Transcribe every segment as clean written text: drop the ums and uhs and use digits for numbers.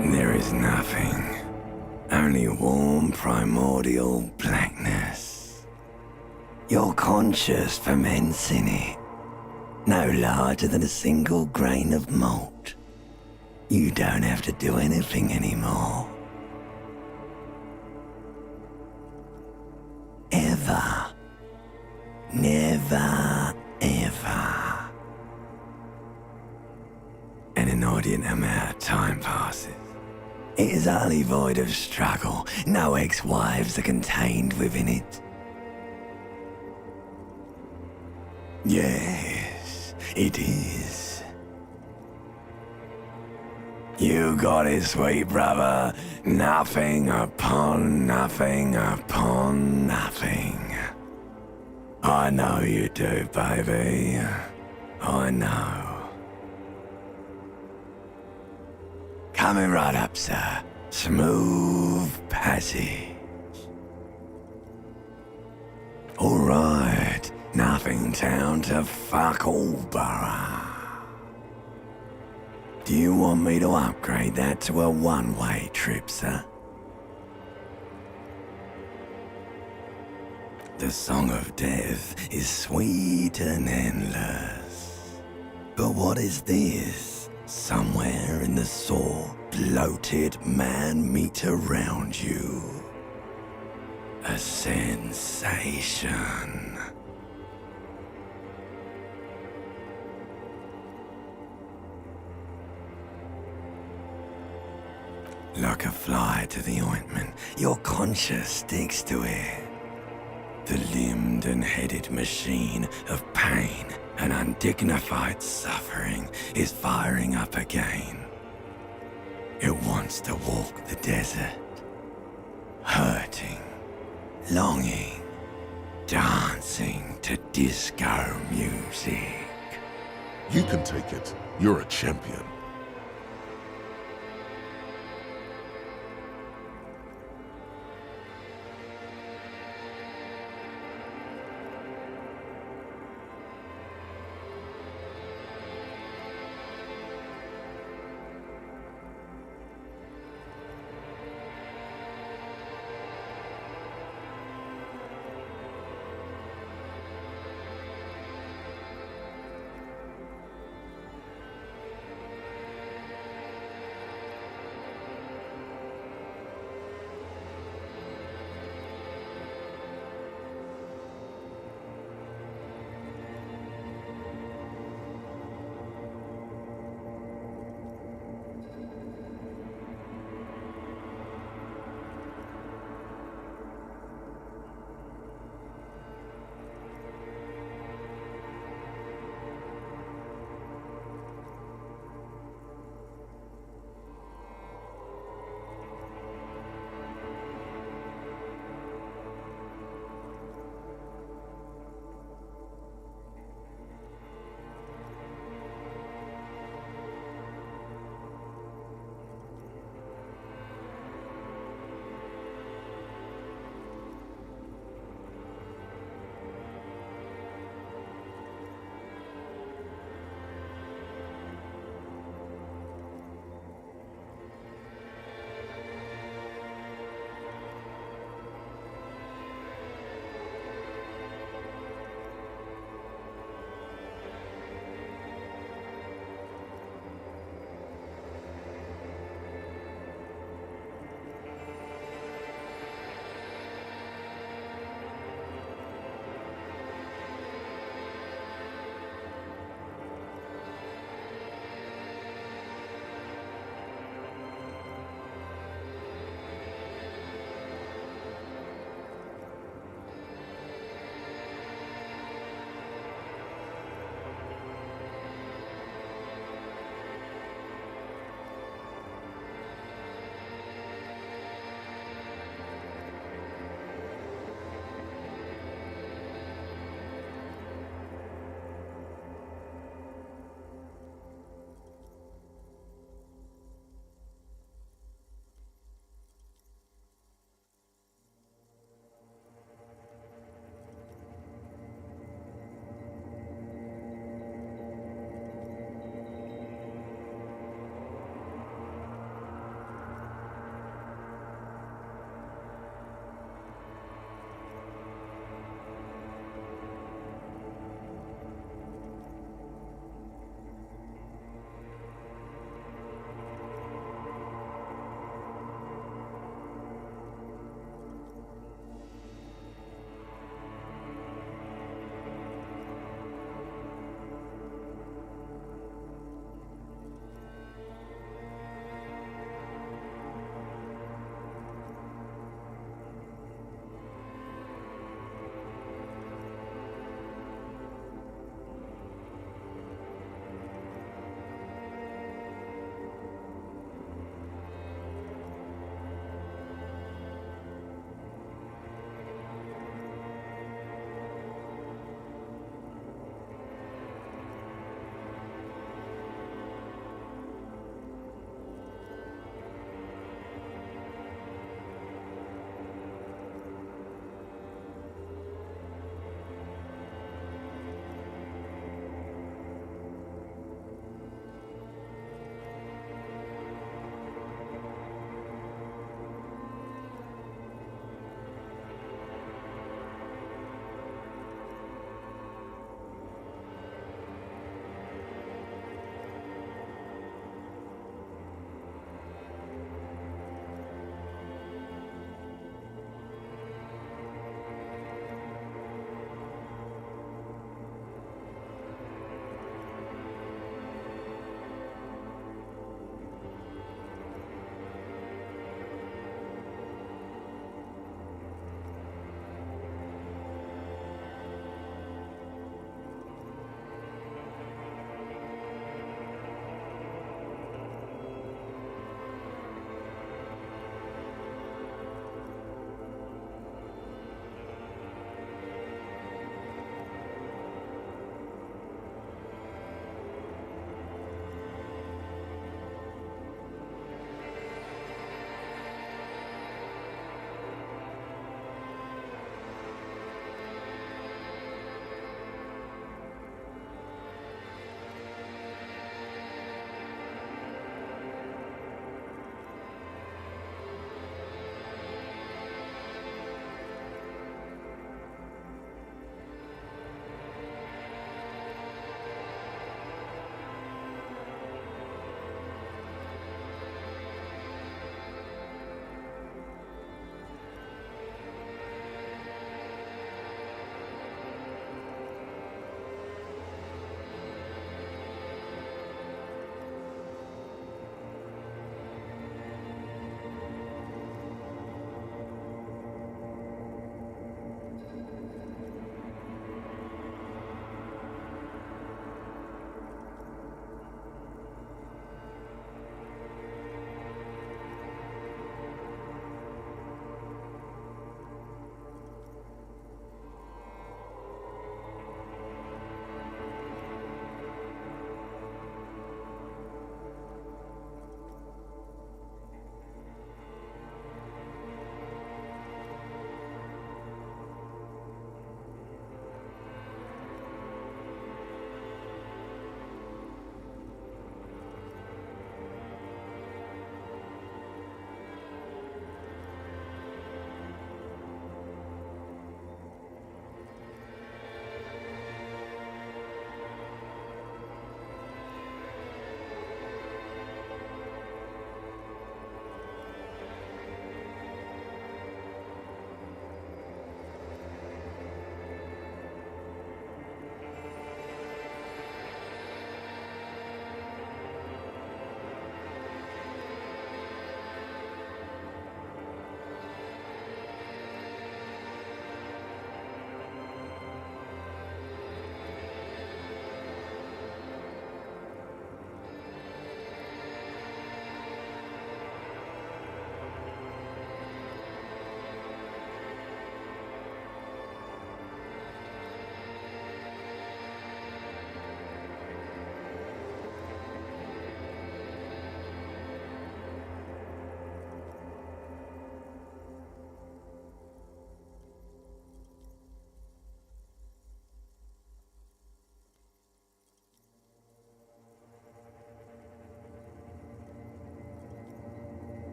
There is nothing. Only warm primordial blackness. You're conscious fermenting it. No larger than a single grain of malt. You don't have to do anything anymore. Ever. Never, ever. An inordinate amount of time passes. It is utterly void of struggle. No ex-wives are contained within it. Yes, it is. You got it, sweet brother. Nothing upon nothing upon nothing. I know you do, baby. I know. Coming right up, sir. Smooth passage. All right. Nothing down to fuck all, borough. Do you want me to upgrade that to a one-way trip, sir? The song of death is sweet and endless. But what is this? Somewhere in the sore, bloated man meet around you. A sensation. Like a fly to the ointment, your conscience sticks to it. The limbed and headed machine of pain and undignified suffering is firing up again. It wants to walk the desert, hurting, longing, dancing to disco music. You can take it. You're a champion.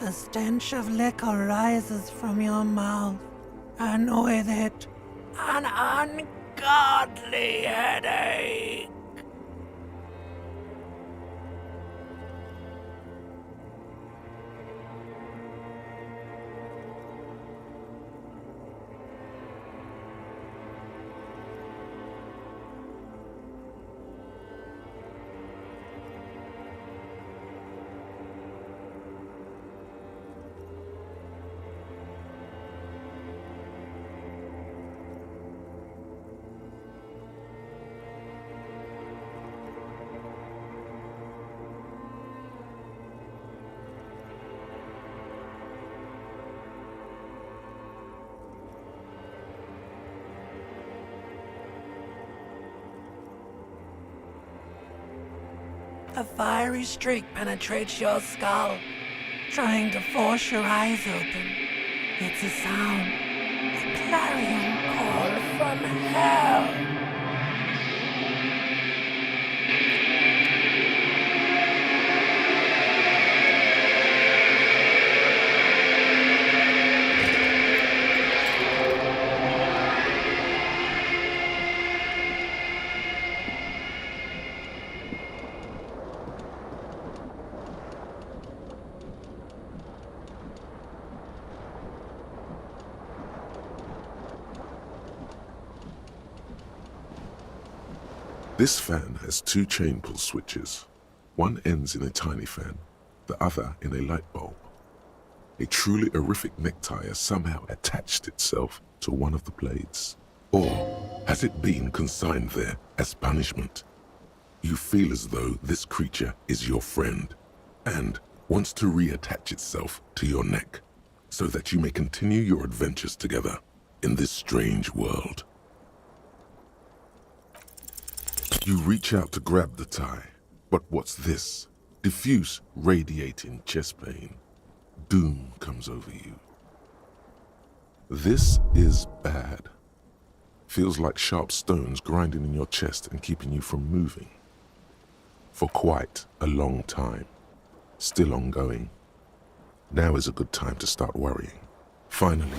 The stench of liquor rises from your mouth, and with it, an ungodly headache. A fiery streak penetrates your skull, trying to force your eyes open. It's a sound, a clarion call from hell. This fan has two chain pull switches. One ends in a tiny fan, the other in a light bulb. A truly horrific necktie has somehow attached itself to one of the blades. Or has it been consigned there as punishment? You feel as though this creature is your friend and wants to reattach itself to your neck so that you may continue your adventures together in this strange world. You reach out to grab the tie, but what's this? Diffuse, radiating chest pain. Doom comes over you. This is bad. Feels like sharp stones grinding in your chest and keeping you from moving. For quite a long time. Still ongoing. Now is a good time to start worrying. Finally,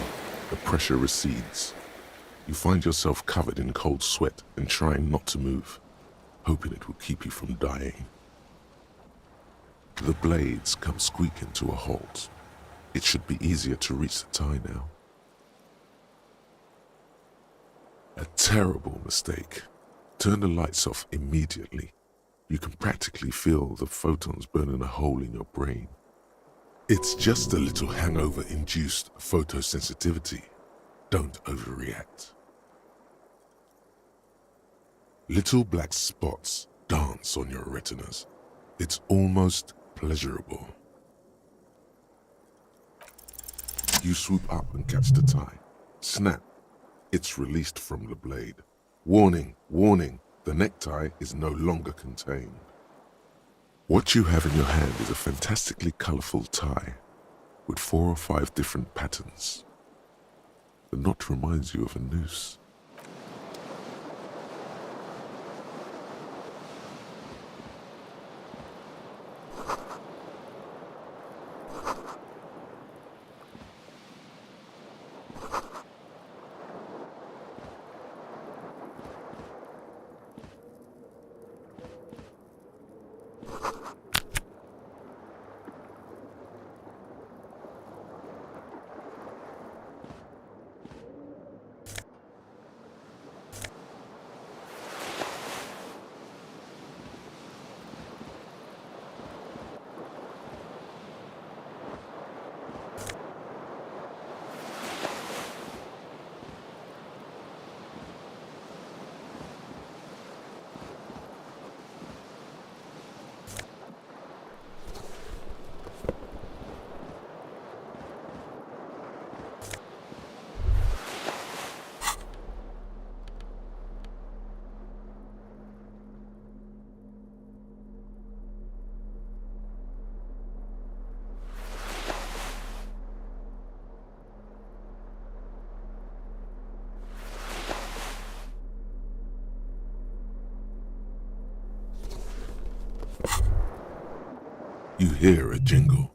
the pressure recedes. You find yourself covered in cold sweat and trying not to move, hoping it will keep you from dying. The blades come squeaking to a halt. It should be easier to reach the tie now. A terrible mistake. Turn the lights off immediately. You can practically feel the photons burning a hole in your brain. It's just a little hangover-induced photosensitivity. Don't overreact. Little black spots dance on your retinas. It's almost pleasurable. You swoop up and catch the tie. Snap. It's released from the blade. Warning, warning, the necktie is no longer contained. What you have in your hand is a fantastically colorful tie with 4 or 5 different patterns. The knot reminds you of a noose. You hear a jingle.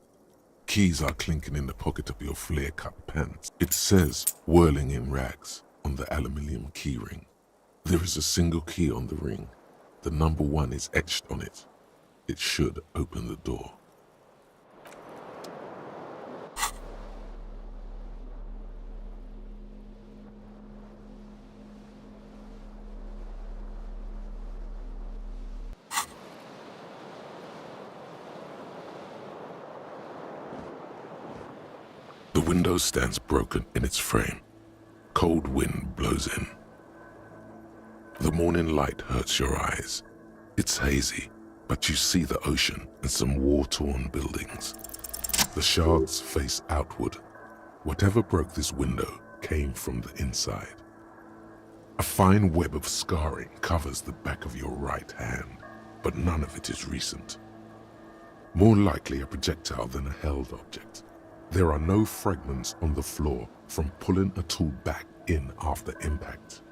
Keys are clinking in the pocket of your flare-cut pants. It says, whirling in rags, on the aluminium key ring. There is a single key on the ring. The number 1 is etched on it. It should open the door. The window stands broken in its frame. Cold wind blows in. The morning light hurts your eyes. It's hazy, but you see the ocean and some war-torn buildings. The shards face outward. Whatever broke this window came from the inside. A fine web of scarring covers the back of your right hand, but none of it is recent. More likely a projectile than a held object. There are no fragments on the floor from pulling a tool back in after impact.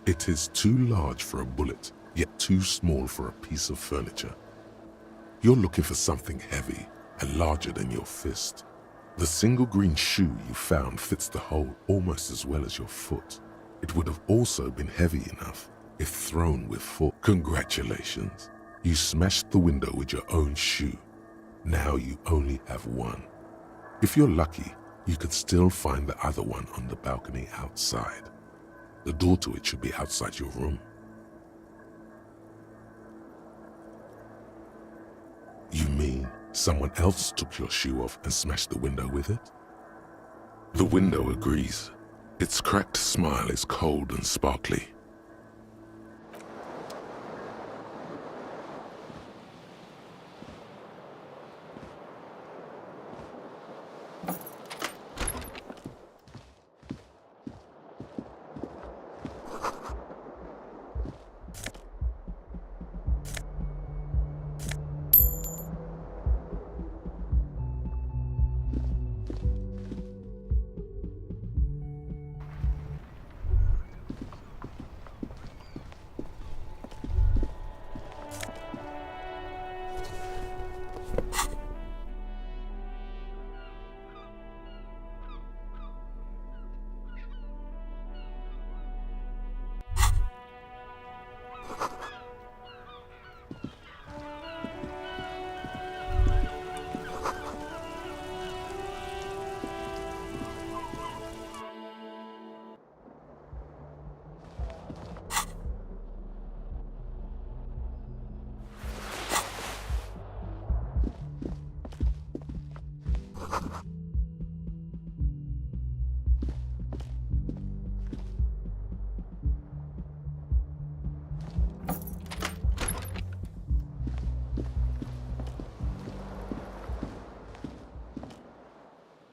It is too large for a bullet, yet too small for a piece of furniture. You're looking for something heavy and larger than your fist. The single green shoe you found fits the hole almost as well as your foot. It would have also been heavy enough if thrown with force. Congratulations, you smashed the window with your own shoe. Now you only have one. If you're lucky, you could still find the other one on the balcony outside. The door to it should be outside your room. You mean someone else took your shoe off and smashed the window with it? The window agrees. Its cracked smile is cold and sparkly.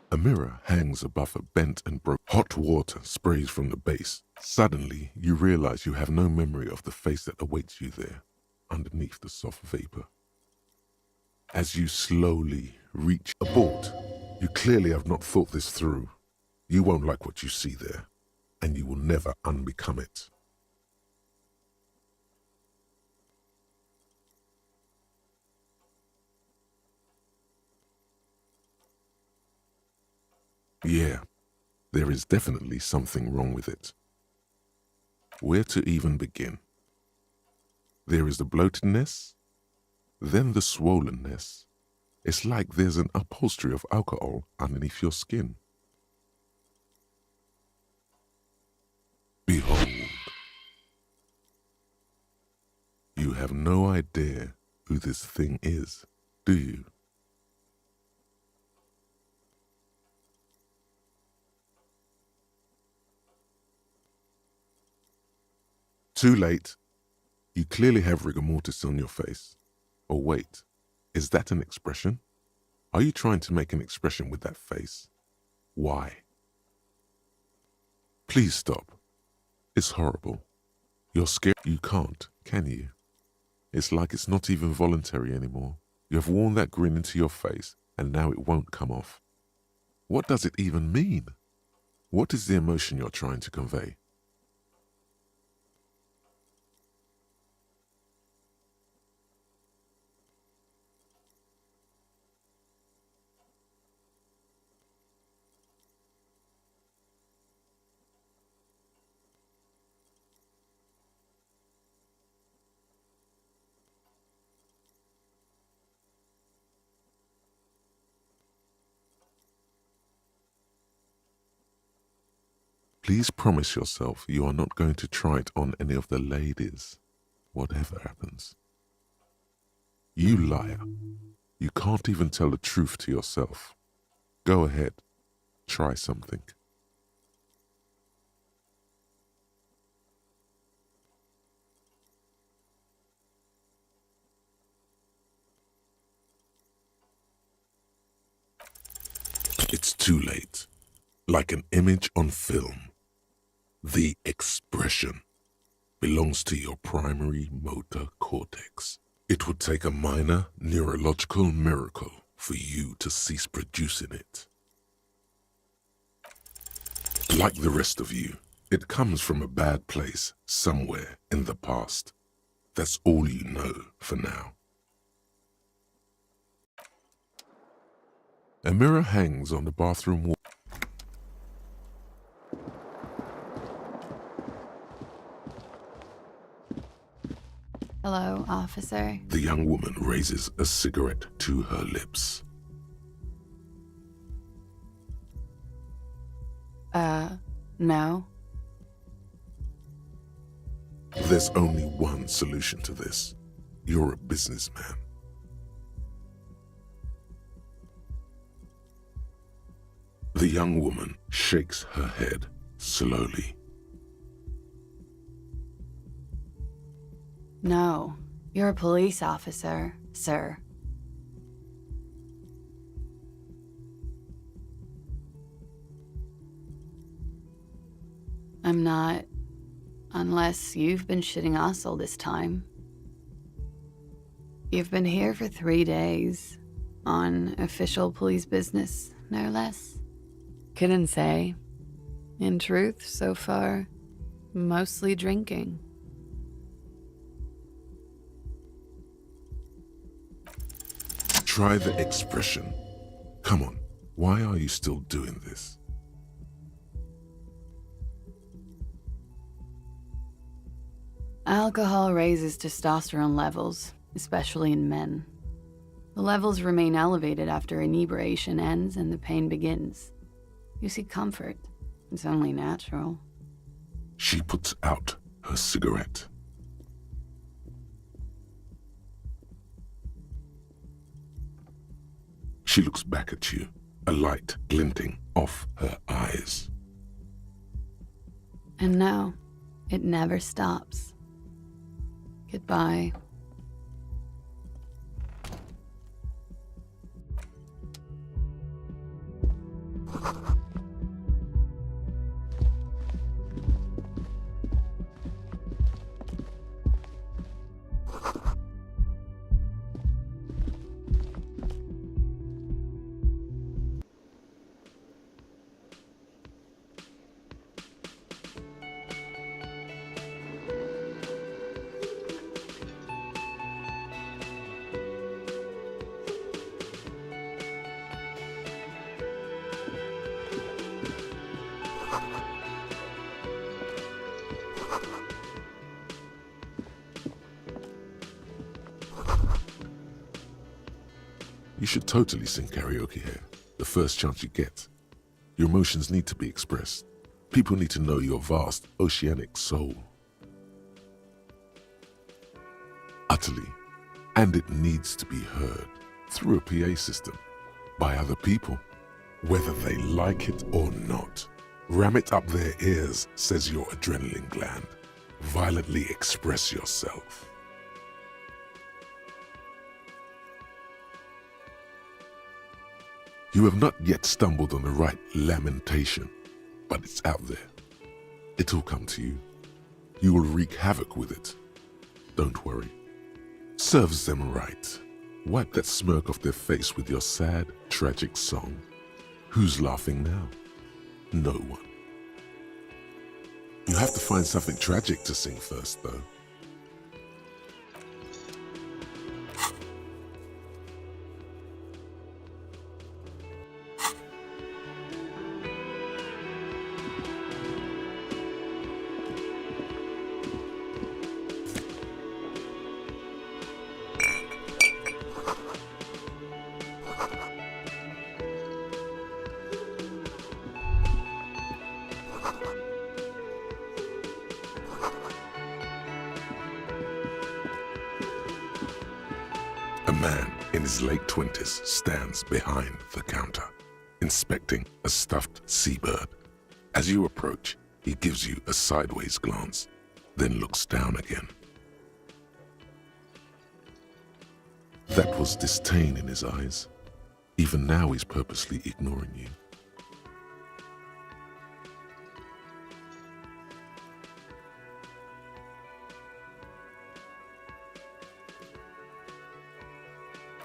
A mirror hangs above a bent and broken. Hot water sprays from the base. Suddenly, you realize you have no memory of the face that awaits you there, underneath the soft vapor. As you slowly reach abort, you clearly have not thought this through. You won't like what you see there, and you will never unbecome it. Yeah, there is definitely something wrong with it. Where to even begin? There is the bloatedness, then the swollenness. It's like there's an upholstery of alcohol underneath your skin. Behold. You have no idea who this thing is, do you? Too late. You clearly have rigor mortis on your face. Or wait, is that an expression? Are you trying to make an expression with that face? Why? Please stop. It's horrible. You're scared. You can't, can you? It's like it's not even voluntary anymore. You have worn that grin into your face, and now it won't come off. What does it even mean? What is the emotion you're trying to convey? Please promise yourself you are not going to try it on any of the ladies, whatever happens. You liar. You can't even tell the truth to yourself. Go ahead. Try something. It's too late. Like an image on film. The expression belongs to your primary motor cortex. It would take a minor neurological miracle for you to cease producing it. Like the rest of you, it comes from a bad place somewhere in the past. That's all you know for now. A mirror hangs on the bathroom wall. Hello, officer. The young woman raises a cigarette to her lips. No. There's only one solution to this. You're a businessman. The young woman shakes her head slowly. No. You're a police officer, sir. I'm not, unless you've been shitting us all this time. You've been here for 3 days, on official police business, no less. Couldn't say. In truth, so far, mostly drinking. Try the expression. Come on, why are you still doing this? Alcohol raises testosterone levels, especially in men. The levels remain elevated after inebriation ends and the pain begins. You seek comfort. It's only natural. She puts out her cigarette. She looks back at you, a light glinting off her eyes. And now, it never stops. Goodbye. You should totally sing karaoke here, the first chance you get. Your emotions need to be expressed. People need to know your vast, oceanic soul. Utterly. And it needs to be heard through a PA system by other people, whether they like it or not. Ram it up their ears, says your adrenaline gland. Violently express yourself. You have not yet stumbled on the right lamentation, but it's out there. It'll come to you. You will wreak havoc with it. Don't worry. Serves them right. Wipe that smirk off their face with your sad, tragic song. Who's laughing now? No one. You have to find something tragic to sing first, though. man in his late 20s stands behind the counter, inspecting a stuffed seabird. As you approach, he gives you a sideways glance, then looks down again. That was disdain in his eyes. Even now he's purposely ignoring you.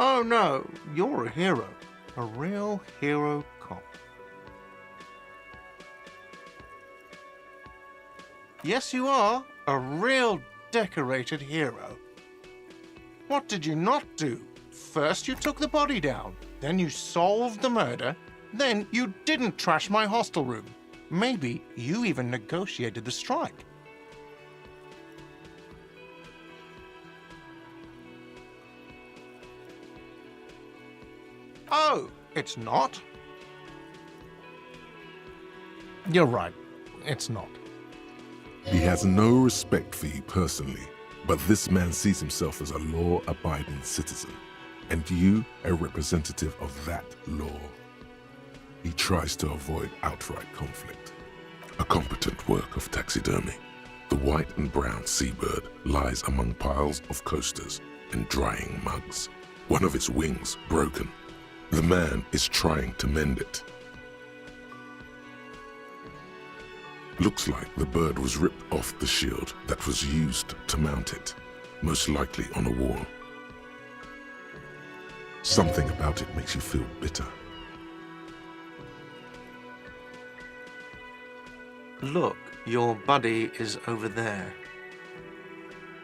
Oh no, you're a hero. A real hero cop. Yes, you are. A real decorated hero. What did you not do? First you took the body down, then you solved the murder, then you didn't trash my hostel room. Maybe you even negotiated the strike. Oh, it's not? You're right, it's not. He has no respect for you personally, but this man sees himself as a law-abiding citizen, and you a representative of that law. He tries to avoid outright conflict. A competent work of taxidermy. The white and brown seabird lies among piles of coasters and drying mugs. One of its wings broken. The man is trying to mend it. Looks like the bird was ripped off the shield that was used to mount it, most likely on a wall. Something about it makes you feel bitter. Look, your buddy is over there.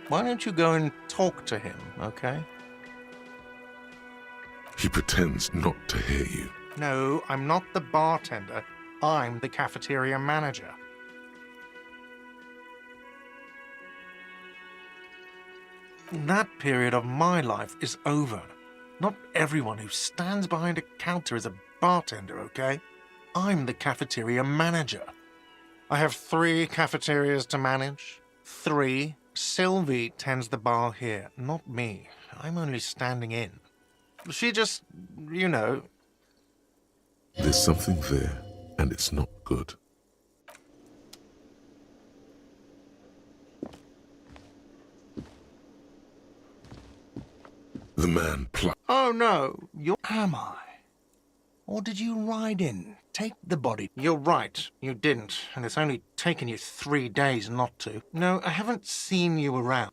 Why don't you go and talk to him, okay? He pretends not to hear you. No, I'm not the bartender. I'm the cafeteria manager. That period of my life is over. Not everyone who stands behind a counter is a bartender, okay? I'm the cafeteria manager. I have 3 cafeterias to manage. 3. Sylvie tends the bar here, not me. I'm only standing in. She just, you know... There's something there, and it's not good. The man Oh no, Am I? Or did you ride in? Take the body. You're right, you didn't, and it's only taken you 3 days not to. No, I haven't seen you around.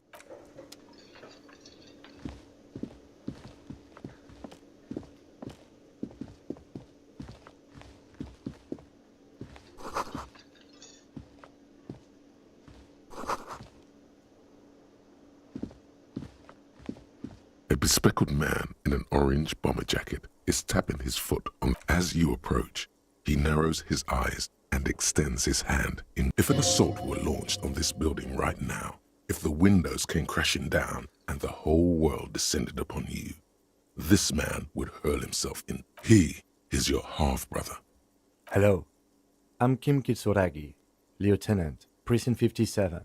A bespectacled man in an orange bomber jacket is tapping his foot on. As you approach, he narrows his eyes and extends his hand. If an assault were launched on this building right now, if the windows came crashing down and the whole world descended upon you, this man would hurl himself in. He is your half-brother. Hello, I'm Kim Kitsuragi, Lieutenant, Precinct 57.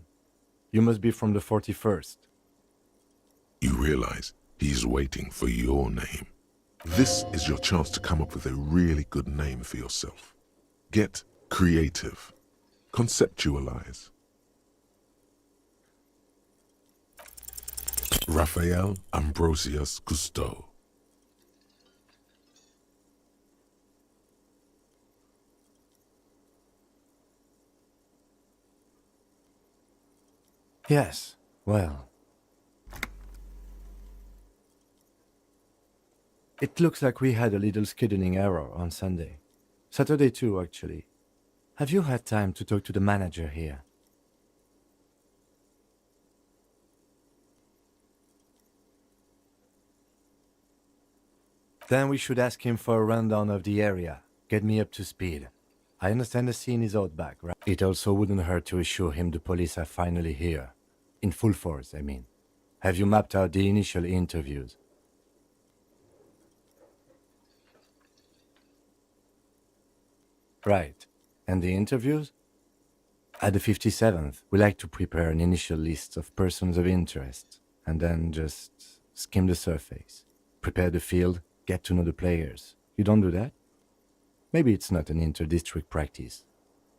You must be from the 41st. You realize he's waiting for your name. This is your chance to come up with a really good name for yourself. Get creative. Conceptualize. Raphael Ambrosius Cousteau. Yes, well... It looks like we had a little scheduling error on Sunday. Saturday too, actually. Have you had time to talk to the manager here? Then we should ask him for a rundown of the area. Get me up to speed. I understand the scene is out back, right? It also wouldn't hurt to assure him the police are finally here. In full force, I mean. Have you mapped out the initial interviews? Right. And the interviews? At the 57th, we like to prepare an initial list of persons of interest, and then just skim the surface. prepare the field, get to know the players. You don't do that? Maybe it's not an inter-district practice.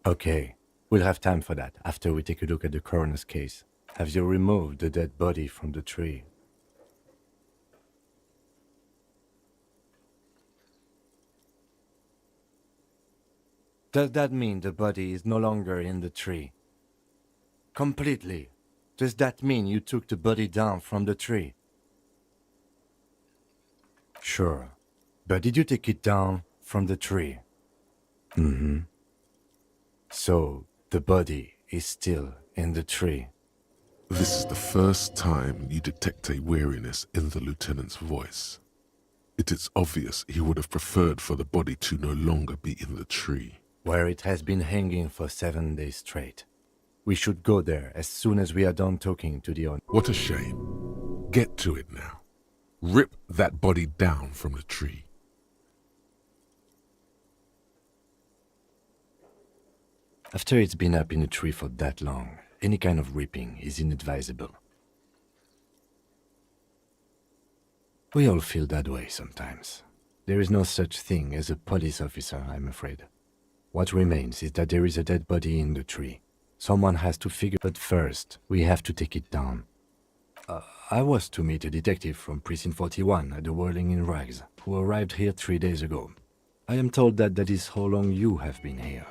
Okay, we'll have time for that after we take a look at the coroner's case. Have you removed the dead body from the tree? Does that mean the body is no longer in the tree? Completely. Does that mean you took the body down from the tree? Sure. But did you take it down from the tree? Mm-hmm. So, the body is still in the tree. This is the first time you detect a weariness in the lieutenant's voice. It is obvious he would have preferred for the body to no longer be in the tree. Where it has been hanging for 7 days straight. We should go there as soon as we are done talking to the owner. What a shame. Get to it now. Rip that body down from the tree. After it's been up in a tree for that long, any kind of ripping is inadvisable. We all feel that way sometimes. There is no such thing as a police officer, I'm afraid. What remains is that there is a dead body in the tree. Someone has to figure, but first, we have to take it down. I was to meet a detective from Precinct 41 at the Whirling in Rags, who arrived here 3 days ago. I am told that that is how long you have been here.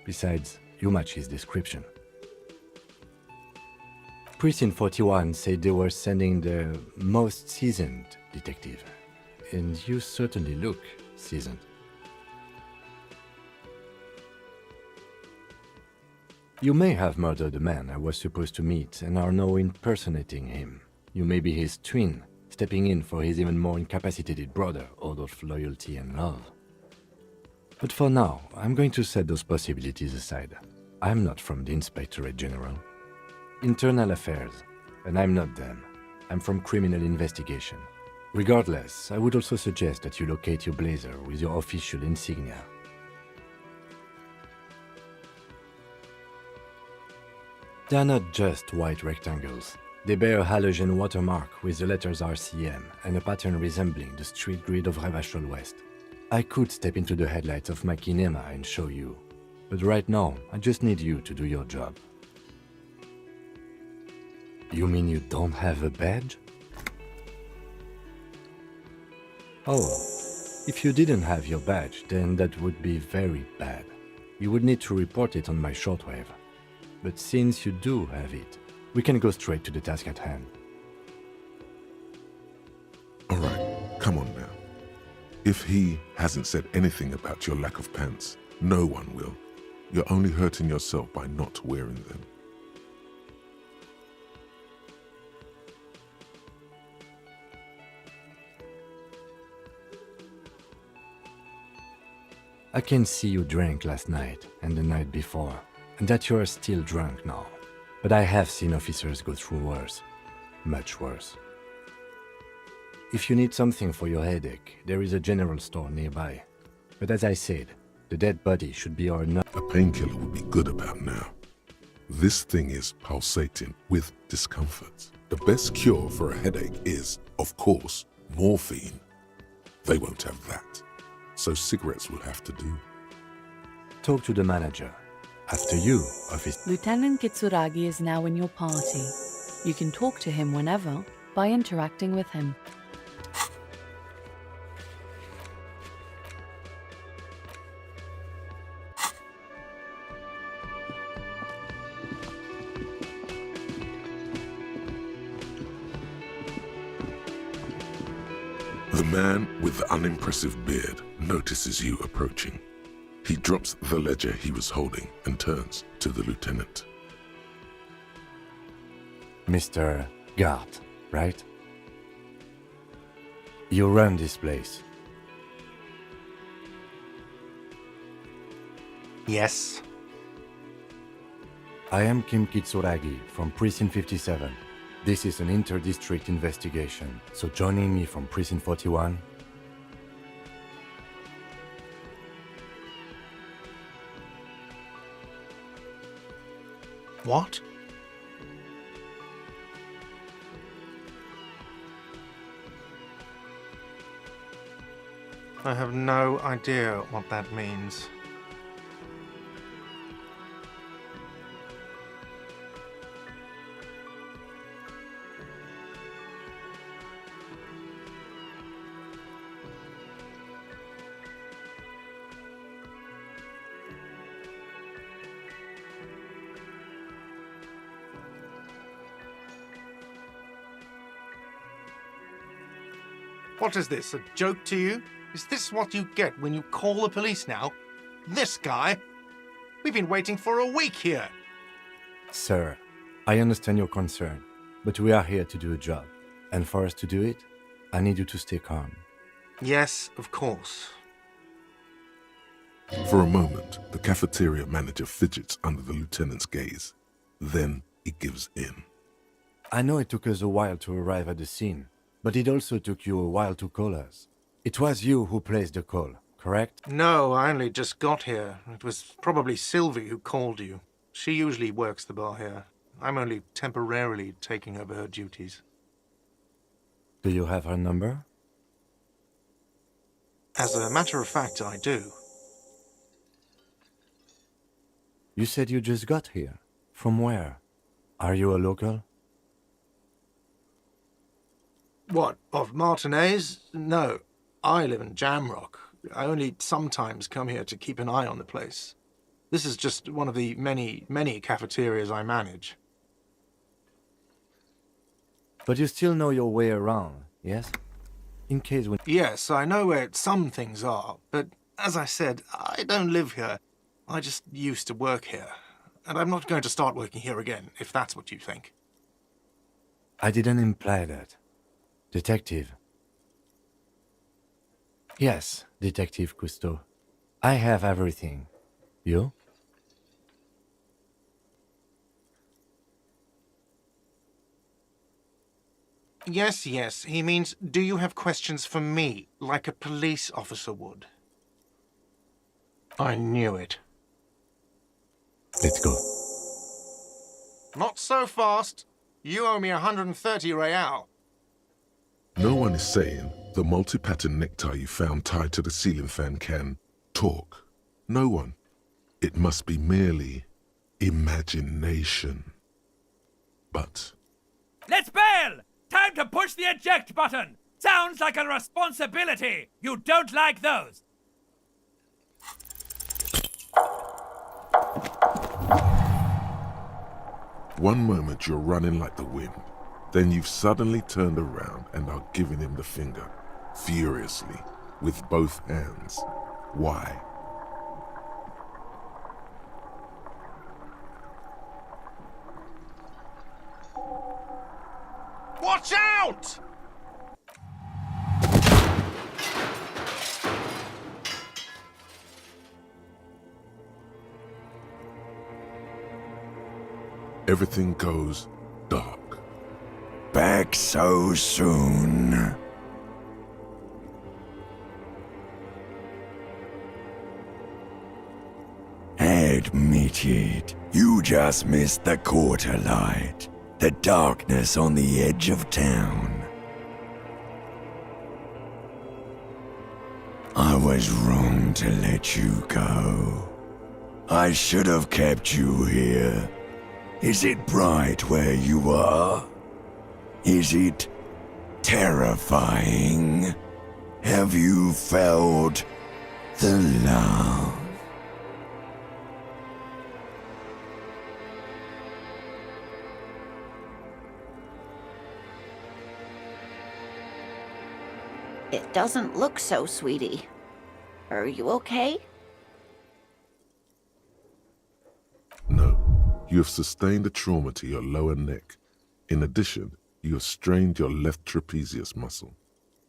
Besides, you match his description. Precinct 41 said they were sending the most seasoned detective. And you certainly look seasoned. You may have murdered the man I was supposed to meet and are now impersonating him. You may be his twin, stepping in for his even more incapacitated brother out of loyalty and love. But for now, I'm going to set those possibilities aside. I'm not from the Inspectorate General. Internal Affairs, and I'm not them. I'm from Criminal Investigation. Regardless, I would also suggest that you locate your blazer with your official insignia. They are not just white rectangles. They bear a halogen watermark with the letters RCM and a pattern resembling the street grid of Ravachol West. I could step into the headlights of my kinema and show you, but right now, I just need you to do your job. You mean you don't have a badge? Oh, if you didn't have your badge, then that would be very bad. You would need to report it on my shortwave. But since you do have it, we can go straight to the task at hand. All right, come on now. If he hasn't said anything about your lack of pants, no one will. You're only hurting yourself by not wearing them. I can see you drank last night and the night before, and that you are still drunk now. But I have seen officers go through worse. Much worse. If you need something for your headache, there is a general store nearby. But as I said, the dead body should be our A painkiller would be good about now. This thing is pulsating with discomfort. The best cure for a headache is, of course, morphine. They won't have that. So cigarettes will have to do. Talk to the manager. After you, officer. Lieutenant Kitsuragi is now in your party. You can talk to him whenever by interacting with him. The man with the unimpressive beard notices you approaching. He drops the ledger he was holding and turns to the lieutenant. Mr. Gart, right? You run this place. Yes. I am Kim Kitsuragi from Precinct 57. This is an inter-district investigation, so joining me from Precinct 41... What? I have no idea what that means. What is this, a joke to you? Is this what you get when you call the police now? This guy? We've been waiting for a week here. Sir, I understand your concern, but we are here to do a job. And for us to do it, I need you to stay calm. Yes, of course. For a moment, the cafeteria manager fidgets under the lieutenant's gaze. Then he gives in. I know it took us a while to arrive at the scene, but it also took you a while to call us. It was you who placed the call, correct? No, I only just got here. It was probably Sylvie who called you. She usually works the bar here. I'm only temporarily taking over her duties. Do you have her number? As a matter of fact, I do. You said you just got here. From where? Are you a local? What, of Martinez? No, I live in Jamrock. I only sometimes come here to keep an eye on the place. This is just one of the many cafeterias I manage. But you still know your way around, yes? In case when... Yes, I know where some things are, but as I said, I don't live here. I just used to work here. And I'm not going to start working here again, if that's what you think. I didn't imply that. Detective. Yes, Detective Cousteau. I have everything. You? Yes, he means, do you have questions for me, like a police officer would? I knew it. Let's go. Not so fast. You owe me 130 real. No one is saying the multi-pattern necktie you found tied to the ceiling fan can talk. No one. It must be merely imagination. But... Let's bail! Time to push the eject button! Sounds like a responsibility! You don't like those! one moment you're running like the wind. Then you've suddenly turned around and are giving him the finger, furiously, with both hands. Why? Watch out! Everything goes dark. Back so soon? Admit it, you just missed the quarter light, the darkness on the edge of town. I was wrong to let you go. I should have kept you here. Is it bright where you are? Is it terrifying? Have you felt the love? It doesn't look so, sweetie. Are you okay? No, you have sustained a trauma to your lower neck. In addition, you have strained your left trapezius muscle.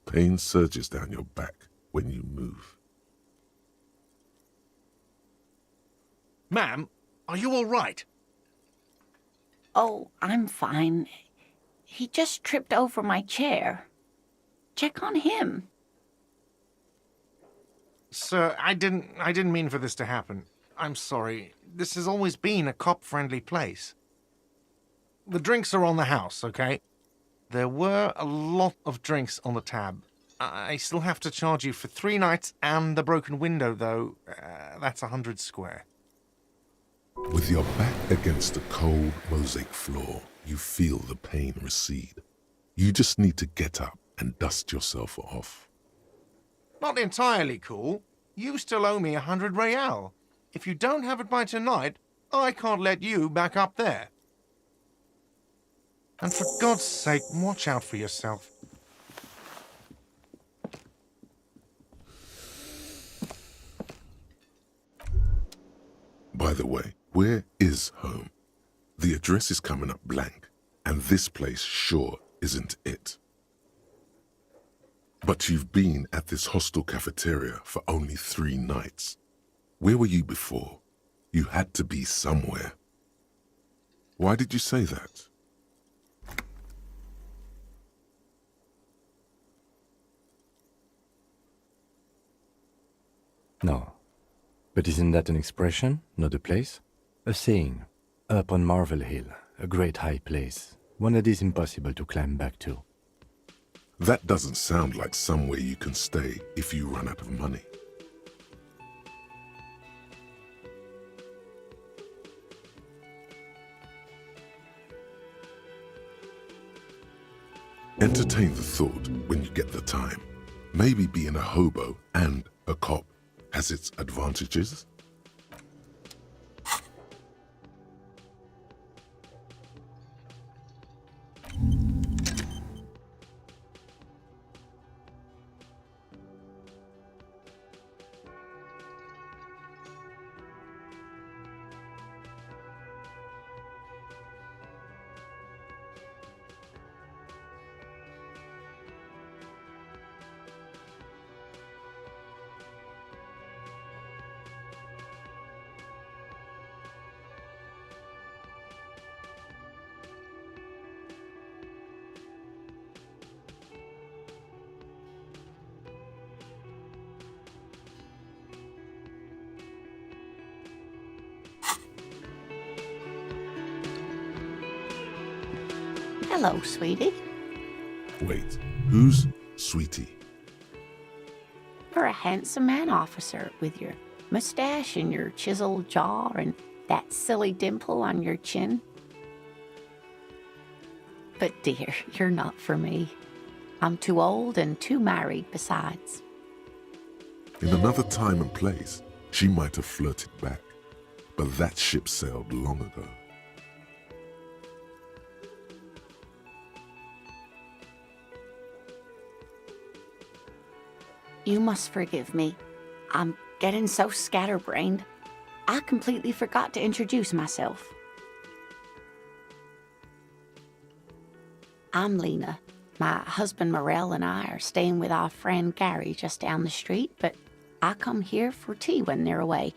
Pain surges down your back when you move. Ma'am, are you all right? Oh, I'm fine. He just tripped over my chair. Check on him. Sir, I didn't mean for this to happen. I'm sorry. This has always been a cop-friendly place. The drinks are on the house, okay? There were a lot of drinks on the tab. I still have to charge you for 3 nights and the broken window, though. That's 100 square. With your back against the cold mosaic floor, you feel the pain recede. You just need to get up and dust yourself off. Not entirely cool. You still owe me 100 real. If you don't have it by tonight, I can't let you back up there. And for God's sake, watch out for yourself. By the way, where is home? The address is coming up blank, and this place sure isn't it. But you've been at this hostel cafeteria for only 3 nights. Where were you before? You had to be somewhere. Why did you say that? No. But isn't that an expression, not a place? A saying. Up on Marvel Hill, a great high place, one that is impossible to climb back to. That doesn't sound like somewhere you can stay if you run out of money. Entertain the thought when you get the time. Maybe being a hobo and a cop has its advantages. Hello, sweetie. Wait, who's Sweetie? You're a handsome man, officer, with your mustache and your chiseled jaw and that silly dimple on your chin. But dear, you're not for me. I'm too old and too married besides. In another time and place, she might have flirted back, but that ship sailed long ago. You must forgive me. I'm getting so scatterbrained. I completely forgot to introduce myself. I'm Lena. My husband Morel and I are staying with our friend Gary just down the street, but I come here for tea when they're away.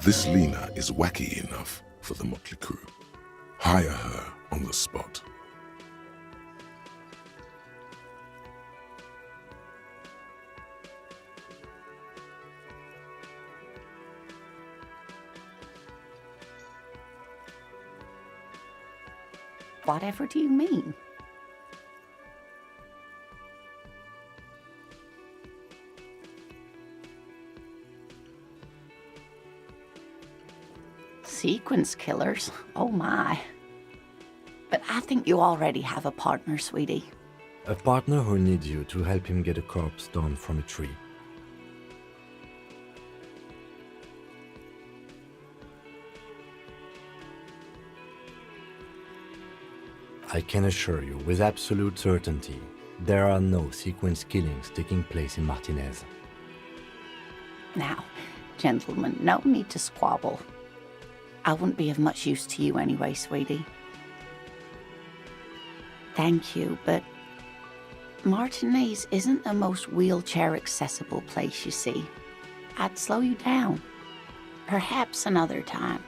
This Lena is wacky enough for the motley crew. Hire her on the spot. Whatever do you mean? Sequence killers? Oh my. But I think you already have a partner, sweetie. A partner who needs you to help him get a corpse down from a tree. I can assure you with absolute certainty, there are no sequence killings taking place in Martinez. Now, gentlemen, no need to squabble. I wouldn't be of much use to you anyway, sweetie. Thank you, but Martinez isn't the most wheelchair-accessible place, you see. I'd slow you down. Perhaps another time.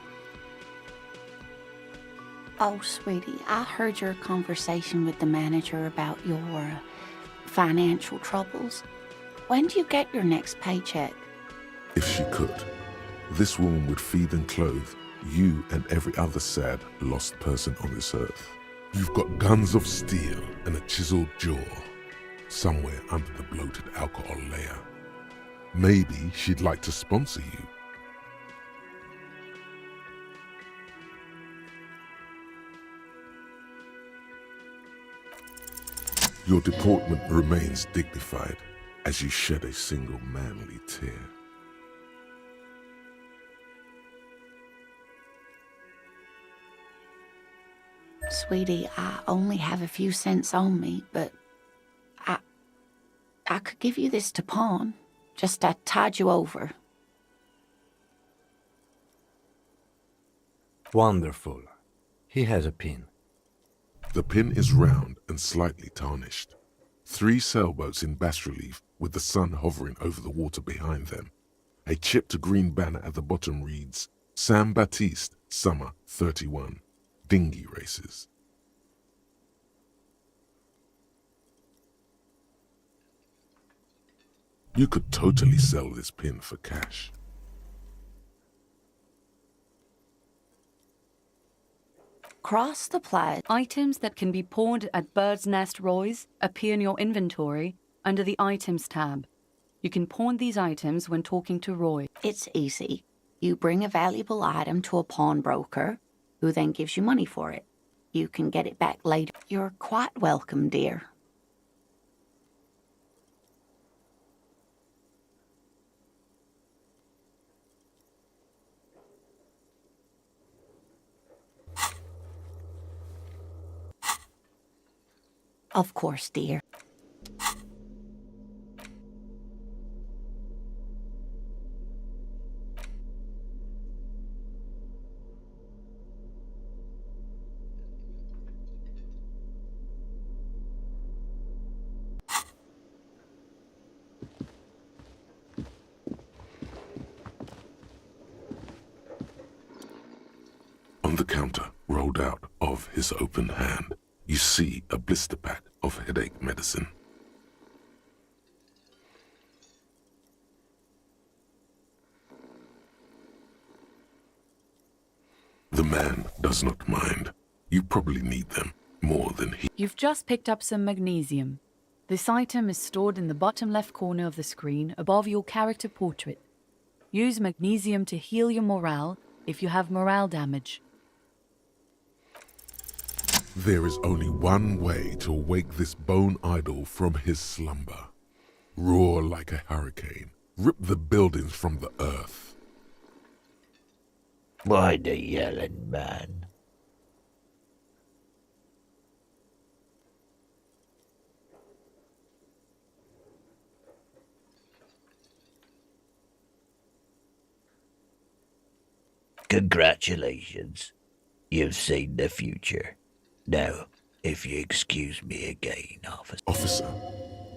Oh, sweetie, I heard your conversation with the manager about your financial troubles. When do you get your next paycheck? If she could, this woman would feed and clothe you and every other sad, lost person on this earth. You've got guns of steel and a chiseled jaw, somewhere under the bloated alcohol layer. Maybe she'd like to sponsor you. Your deportment remains dignified as you shed a single manly tear. Sweetie, I only have a few cents on me, but I could give you this to pawn. Just to tide you over. Wonderful. He has a pin. The pin is round and slightly tarnished. 3 sailboats in bas-relief with the sun hovering over the water behind them. A chipped green banner at the bottom reads, San Baptiste, Summer 31. Dinghy races. You could totally sell this pin for cash. Cross the plage. Items that can be pawned at Bird's Nest Roy's appear in your inventory under the Items tab. You can pawn these items when talking to Roy. It's easy. You bring a valuable item to a pawnbroker, who then gives you money for it. You can get it back later. You're quite welcome, dear. Of course, dear. On the counter, rolled out of his open hand, you see a blister pack of headache medicine. The man does not mind. You probably need them more than he. You've just picked up some magnesium. This item is stored in the bottom left corner of the screen above your character portrait. Use magnesium to heal your morale if you have morale damage. There is only one way to wake this bone idol from his slumber. Roar like a hurricane. Rip the buildings from the earth. Why the yelling, man? Congratulations. You've seen the future. Now, if you excuse me again, officer. Officer,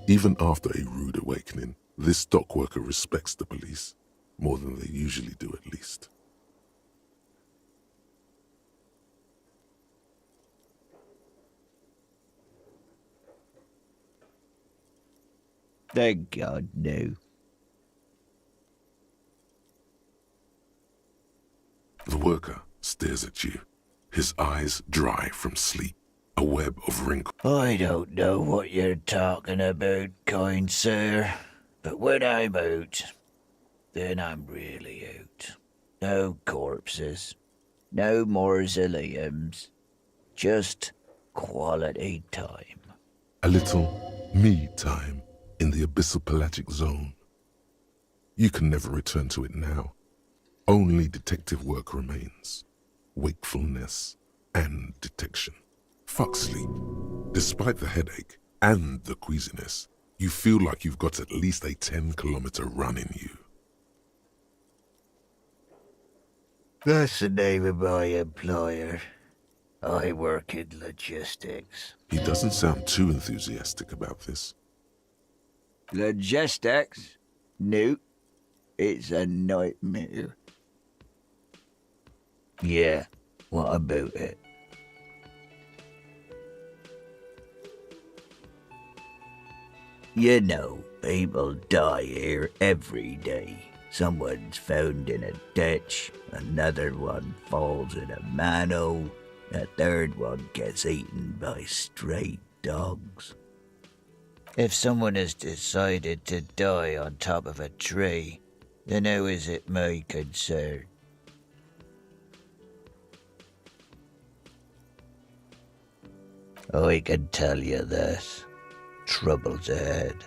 even after a rude awakening, this dock worker respects the police more than they usually do, at least. Thank God, no. The worker stares at you, his eyes dry from sleep, a web of wrinkles. I don't know what you're talking about, kind sir, but when I'm out, then I'm really out. No corpses, no mausoleums, just quality time. A little me time in the abyssal pelagic zone. You can never return to it now. Only detective work remains. Wakefulness and detection. Fuck sleep. Despite the headache and the queasiness, you feel like you've got at least a 10-kilometer run in you. That's the name of my employer. I work in logistics. He doesn't sound too enthusiastic about this. Logistics? No, it's a nightmare. Yeah, what about it? You know, people die here every day. Someone's found in a ditch, another one falls in a manhole, A third one gets eaten by stray dogs. If someone has decided to die on top of a tree, then how is it my concern? I can tell you this. Trouble's ahead.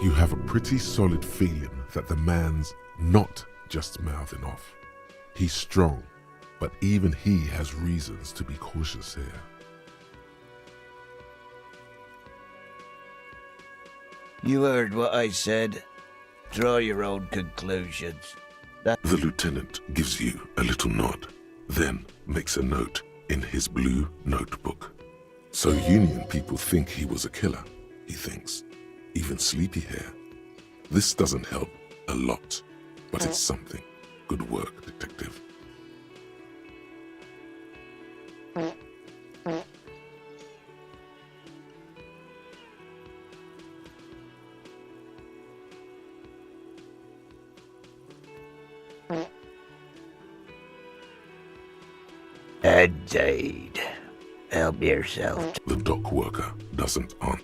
You have a pretty solid feeling that the man's not just mouthing off. He's strong, but even he has reasons to be cautious here. You heard what I said. Draw your own conclusions. The lieutenant gives you a little nod, then makes a note in his blue notebook. So Union people think he was a killer, he thinks. Even sleepy hair. This doesn't help a lot, but it's something. Good work, detective. Indeed. Help yourself. The dock worker doesn't answer.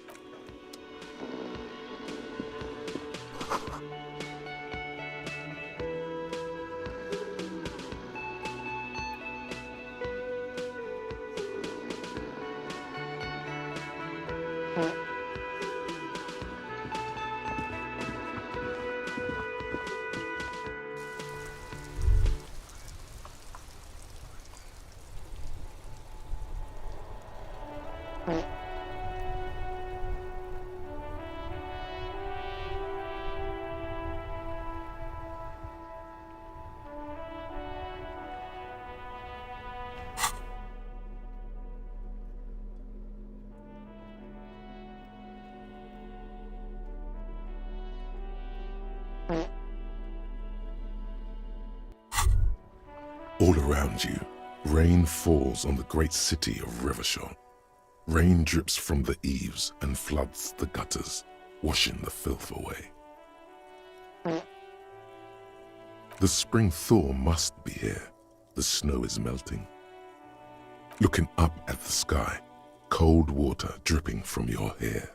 All around you, rain falls on the great city of Revachol. Rain drips from the eaves and floods the gutters, washing the filth away. The spring thaw must be here. The snow is melting. Looking up at the sky, cold water dripping from your hair.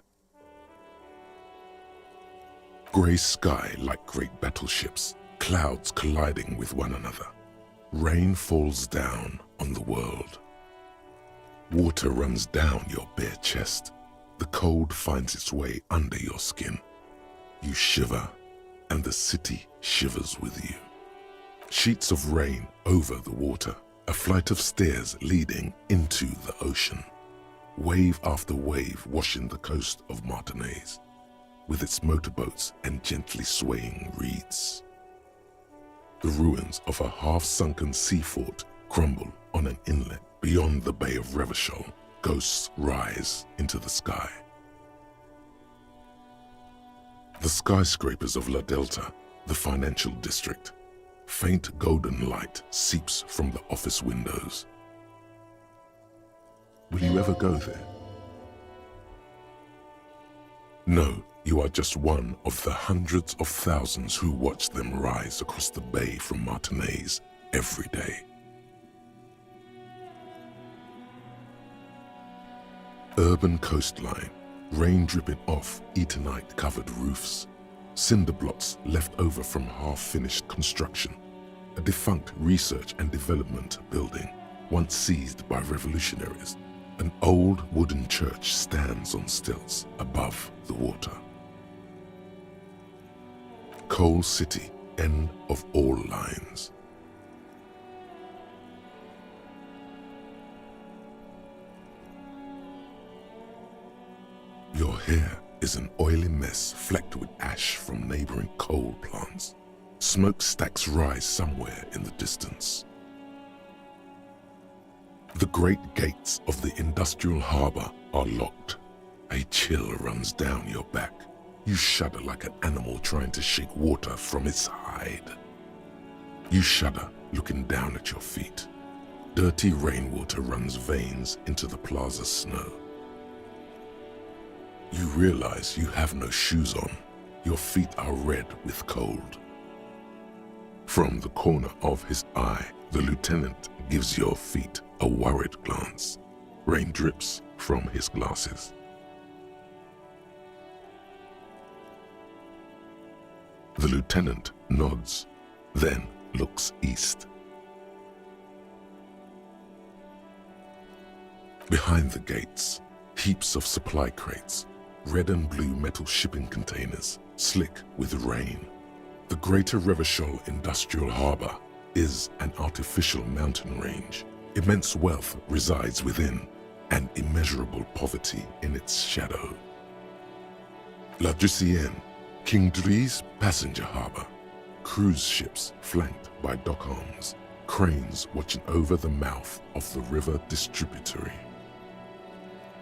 Grey sky like great battleships, clouds colliding with one another. Rain falls down on the world. Water runs down your bare chest. The cold finds its way under your skin. You shiver, and the city shivers with you. Sheets of rain over the water, a flight of stairs leading into the ocean. Wave after wave washing the coast of Martinaise, with its motorboats and gently swaying reeds. The ruins of a half-sunken sea fort crumble on an inlet beyond the Bay of Revachol. Ghosts rise into the sky. The skyscrapers of La Delta, the financial district. Faint golden light seeps from the office windows. Will you ever go there? No, you are just one of the hundreds of thousands who watch them rise across the bay from Martinaise every day. Urban coastline, rain dripping off Eternite-covered roofs, cinder blocks left over from half-finished construction, a defunct research and development building once seized by revolutionaries. An old wooden church stands on stilts above the water. Coal City, end of all lines. Your hair is an oily mess flecked with ash from neighboring coal plants. Smokestacks rise somewhere in the distance. The great gates of the industrial harbor are locked. A chill runs down your back. You shudder like an animal trying to shake water from its hide. You shudder looking down at your feet. Dirty rainwater runs veins into the plaza's snow. You realize you have no shoes on. Your feet are red with cold. From the corner of his eye, the lieutenant gives your feet a worried glance. Rain drips from his glasses. The lieutenant nods, then looks east. Behind the gates, heaps of supply crates, red and blue metal shipping containers, slick with rain. The Greater Revachol Industrial Harbor is an artificial mountain range. Immense wealth resides within, and immeasurable poverty in its shadow. La Ducienne, King Dries passenger harbor. Cruise ships flanked by dock arms, cranes watching over the mouth of the river distributary.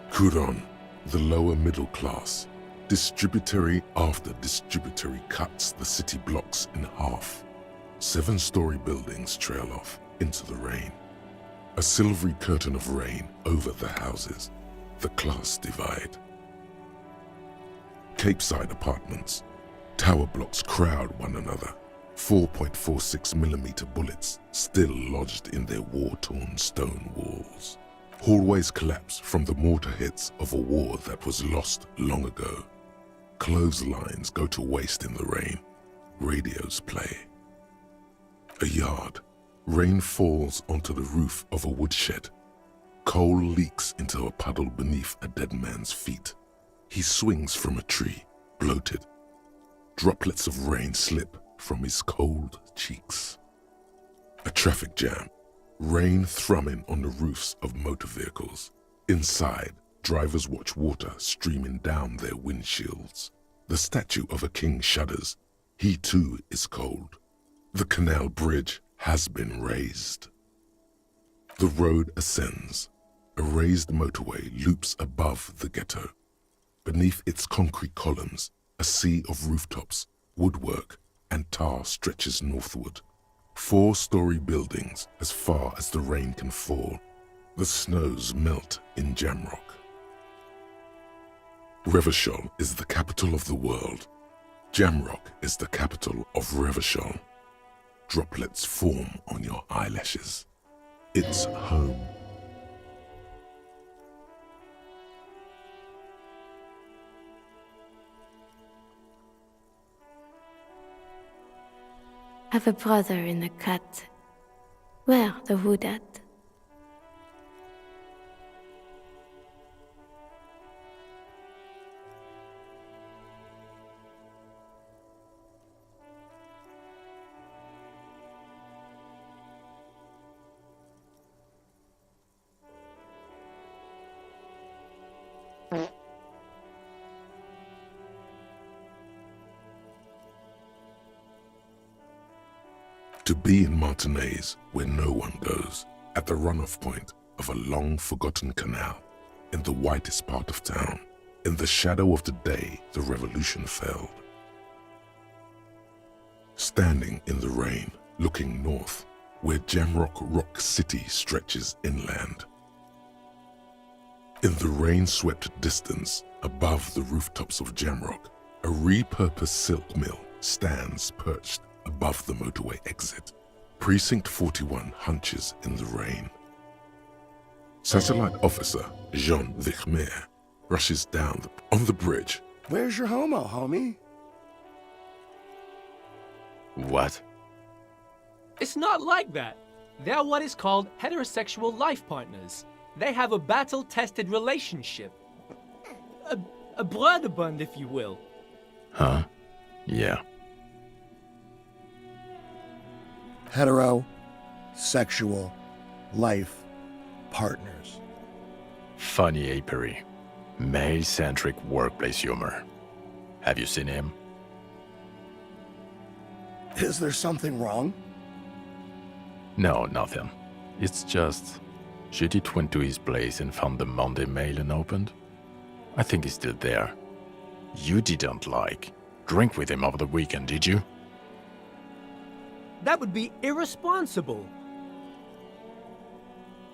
Couronne, the lower middle class. Distributary after distributary cuts the city blocks in half. 7-story buildings trail off into the rain. A silvery curtain of rain over the houses. The class divide. Capeside apartments. Tower blocks crowd one another. 4.46mm bullets still lodged in their war-torn stone walls. Hallways collapse from the mortar hits of a war that was lost long ago. Clotheslines go to waste in the rain. Radios play. A yard. Rain falls onto the roof of a woodshed. Coal leaks into a puddle beneath a dead man's feet. He swings from a tree, bloated. Droplets of rain slip from his cold cheeks. A traffic jam. Rain thrumming on the roofs of motor vehicles. Inside, drivers watch water streaming down their windshields. The statue of a king shudders. He too is cold. The canal bridge has been raised. The road ascends. A raised motorway loops above the ghetto. Beneath its concrete columns, a sea of rooftops, woodwork, and tar stretches northward. 4-story buildings as far as the rain can fall. The snows melt in Jamrock. Revachol is the capital of the world. Jamrock is the capital of Revachol. Droplets form on your eyelashes. It's home. Have a brother in the cut. Where the wood at? To be in Martinez, where no one goes, at the runoff point of a long-forgotten canal, in the whitest part of town, in the shadow of the day the revolution failed. Standing in the rain, looking north, where Jamrock Rock City stretches inland. In the rain-swept distance, above the rooftops of Jamrock, a repurposed silk mill stands perched above the motorway exit. Precinct 41 hunches in the rain. Satellite officer Jean Vichmer rushes down on the bridge. Where's your homo, homie? What? It's not like that. They're what is called heterosexual life partners. They have a battle-tested relationship. A blood bond, if you will. Huh? Yeah. Sexual life partners. Funny apery. Male-centric workplace humor. Have you seen him? Is there something wrong? No, nothing. It's just... Judith went to his place and found the Monday mail unopened. I think he's still there. You didn't drink with him over the weekend, did you? That would be irresponsible.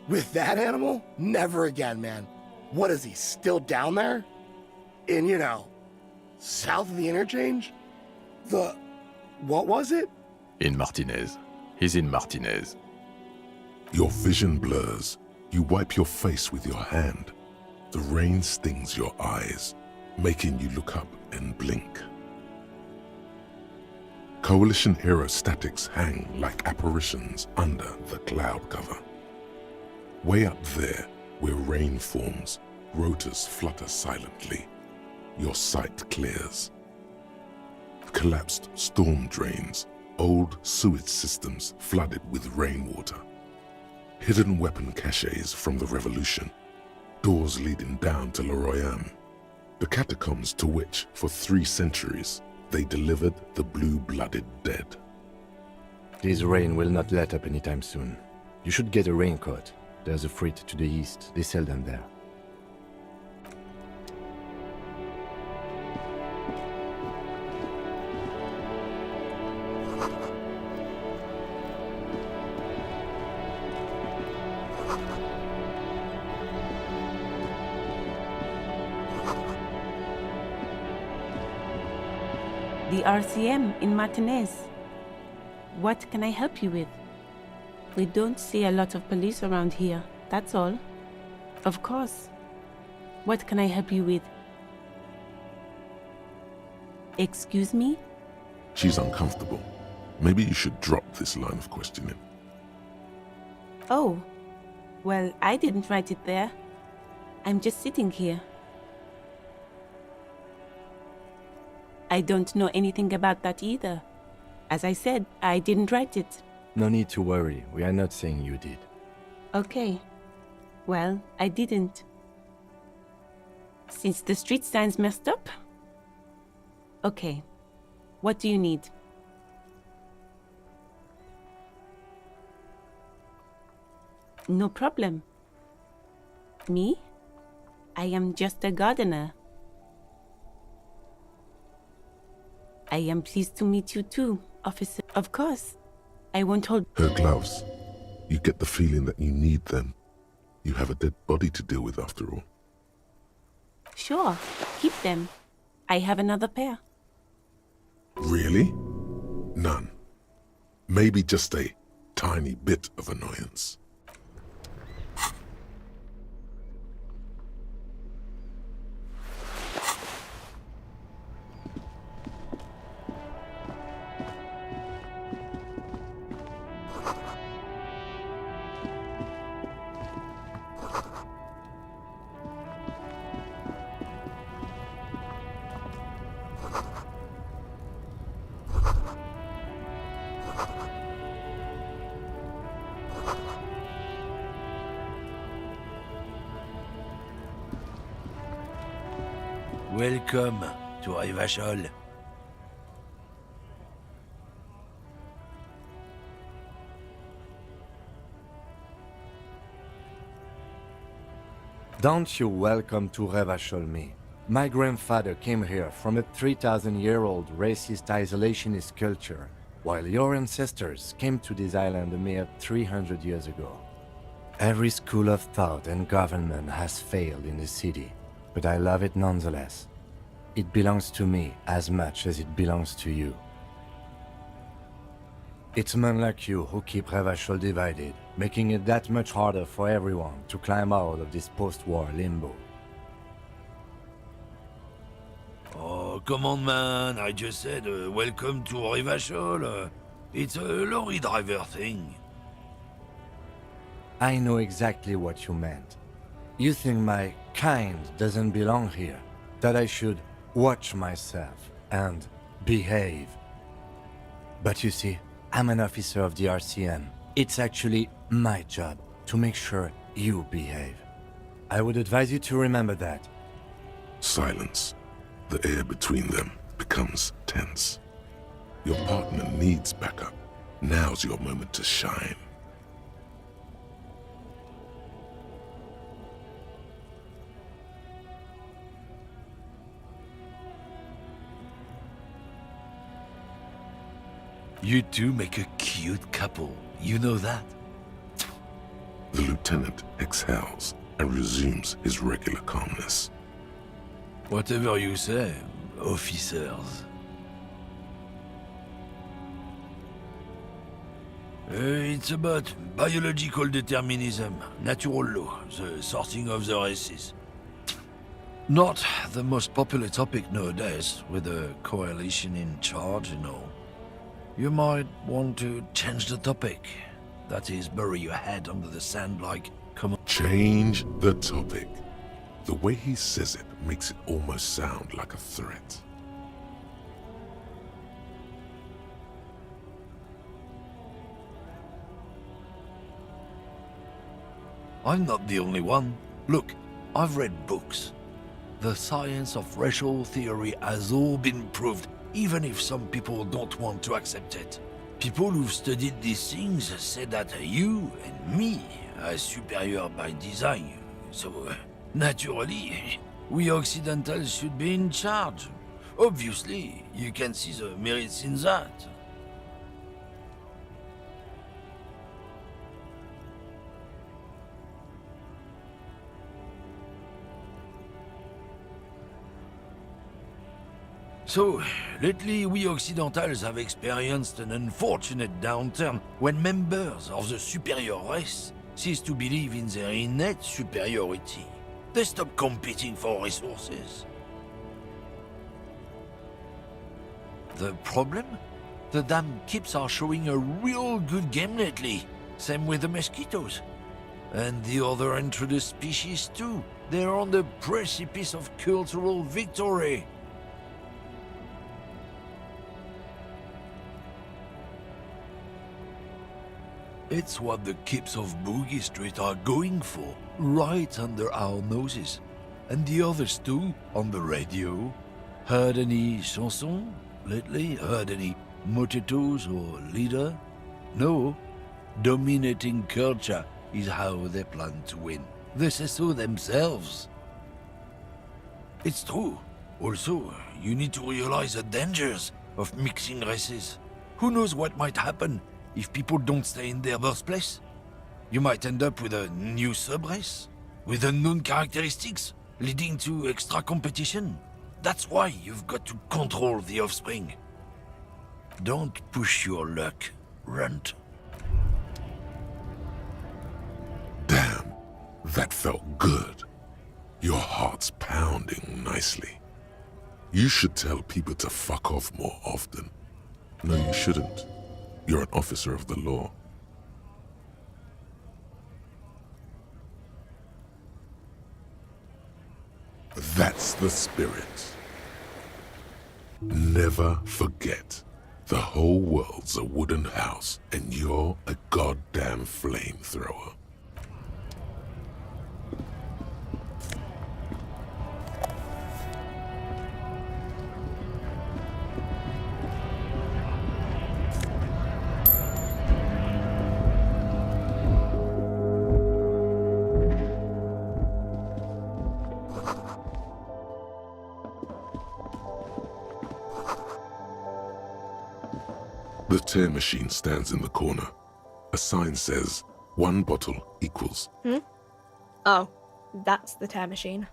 With that animal? Never again, man. What is he, still down there? In, south of the interchange? What was it? In Martinez. He's in Martinez. Your vision blurs. You wipe your face with your hand. The rain stings your eyes, making you look up and blink. Coalition-era statics hang like apparitions under the cloud cover. Way up there, where rain forms, rotors flutter silently. Your sight clears. Collapsed storm drains, old sewage systems flooded with rainwater. Hidden weapon caches from the Revolution, doors leading down to Le Royaume, the catacombs to which, for 3 centuries, they delivered the blue-blooded dead. This rain will not let up anytime soon. You should get a raincoat. There's a freight to the east. They sell them there. The RCM in Martinez. What can I help you with? We don't see a lot of police around here, that's all. Of course. What can I help you with? Excuse me? She's uncomfortable. Maybe you should drop this line of questioning. Oh. Well, I didn't write it there. I'm just sitting here. I don't know anything about that either. As I said, I didn't write it. No need to worry. We are not saying you did. Okay. Well, I didn't. Since the street sign's messed up? Okay. What do you need? No problem. Me? I am just a gardener. I am pleased to meet you too, officer. Of course. I won't hold... Her gloves. You get the feeling that you need them. You have a dead body to deal with after all. Sure. Keep them. I have another pair. Really? None. Maybe just a tiny bit of annoyance. Welcome to Rivachol. Don't you welcome to Revachol me. My grandfather came here from a 3,000-year-old racist isolationist culture, while your ancestors came to this island a mere 300 years ago. Every school of thought and government has failed in the city, but I love it nonetheless. It belongs to me as much as it belongs to you. It's men like you who keep Revachol divided, making it that much harder for everyone to climb out of this post-war limbo. Oh, come on, man. I just said welcome to Rivachol. It's a lorry driver thing. I know exactly what you meant. You think my kind doesn't belong here, that I should watch myself and behave. But you see, I'm an officer of the RCM. It's actually my job to make sure you behave. I would advise you to remember that. Silence. The air between them becomes tense. Your partner needs backup. Now's your moment to shine. You two make a cute couple. You know that? The lieutenant exhales and resumes his regular calmness. Whatever you say, officers. It's about biological determinism, natural law, the sorting of the races. Not the most popular topic nowadays, with the coalition in charge and all. You might want to change the topic. That is, bury your head under the sand like, come on. Change the topic. The way he says it makes it almost sound like a threat. I'm not the only one. Look, I've read books. The science of racial theory has all been proved, even if some people don't want to accept it. People who've studied these things say that you and me are superior by design, so naturally, we Occidentals should be in charge. Obviously, you can see the merits in that. So, lately we Occidentals have experienced an unfortunate downturn when members of the superior race cease to believe in their innate superiority. They stop competing for resources. The problem? The damn Kips are showing a real good game lately. Same with the mosquitoes. And the other introduced species too. They're on the precipice of cultural victory. It's what the Kips of Boogie Street are going for, right under our noses. And the others too, on the radio. Heard any chansons lately? Heard any motetos or leader? No. Dominating culture is how they plan to win. They say so themselves. It's true. Also, you need to realize the dangers of mixing races. Who knows what might happen if people don't stay in their birthplace? You might end up with a new subrace, with unknown characteristics, leading to extra competition. That's why you've got to control the offspring. Don't push your luck, Runt. Damn, that felt good. Your heart's pounding nicely. You should tell people to fuck off more often. No, you shouldn't. You're an officer of the law. That's the spirit. Never forget, the whole world's a wooden house, and you're a goddamn flamethrower. The tear machine stands in the corner. A sign says, 1 bottle equals. Oh, that's the tear machine.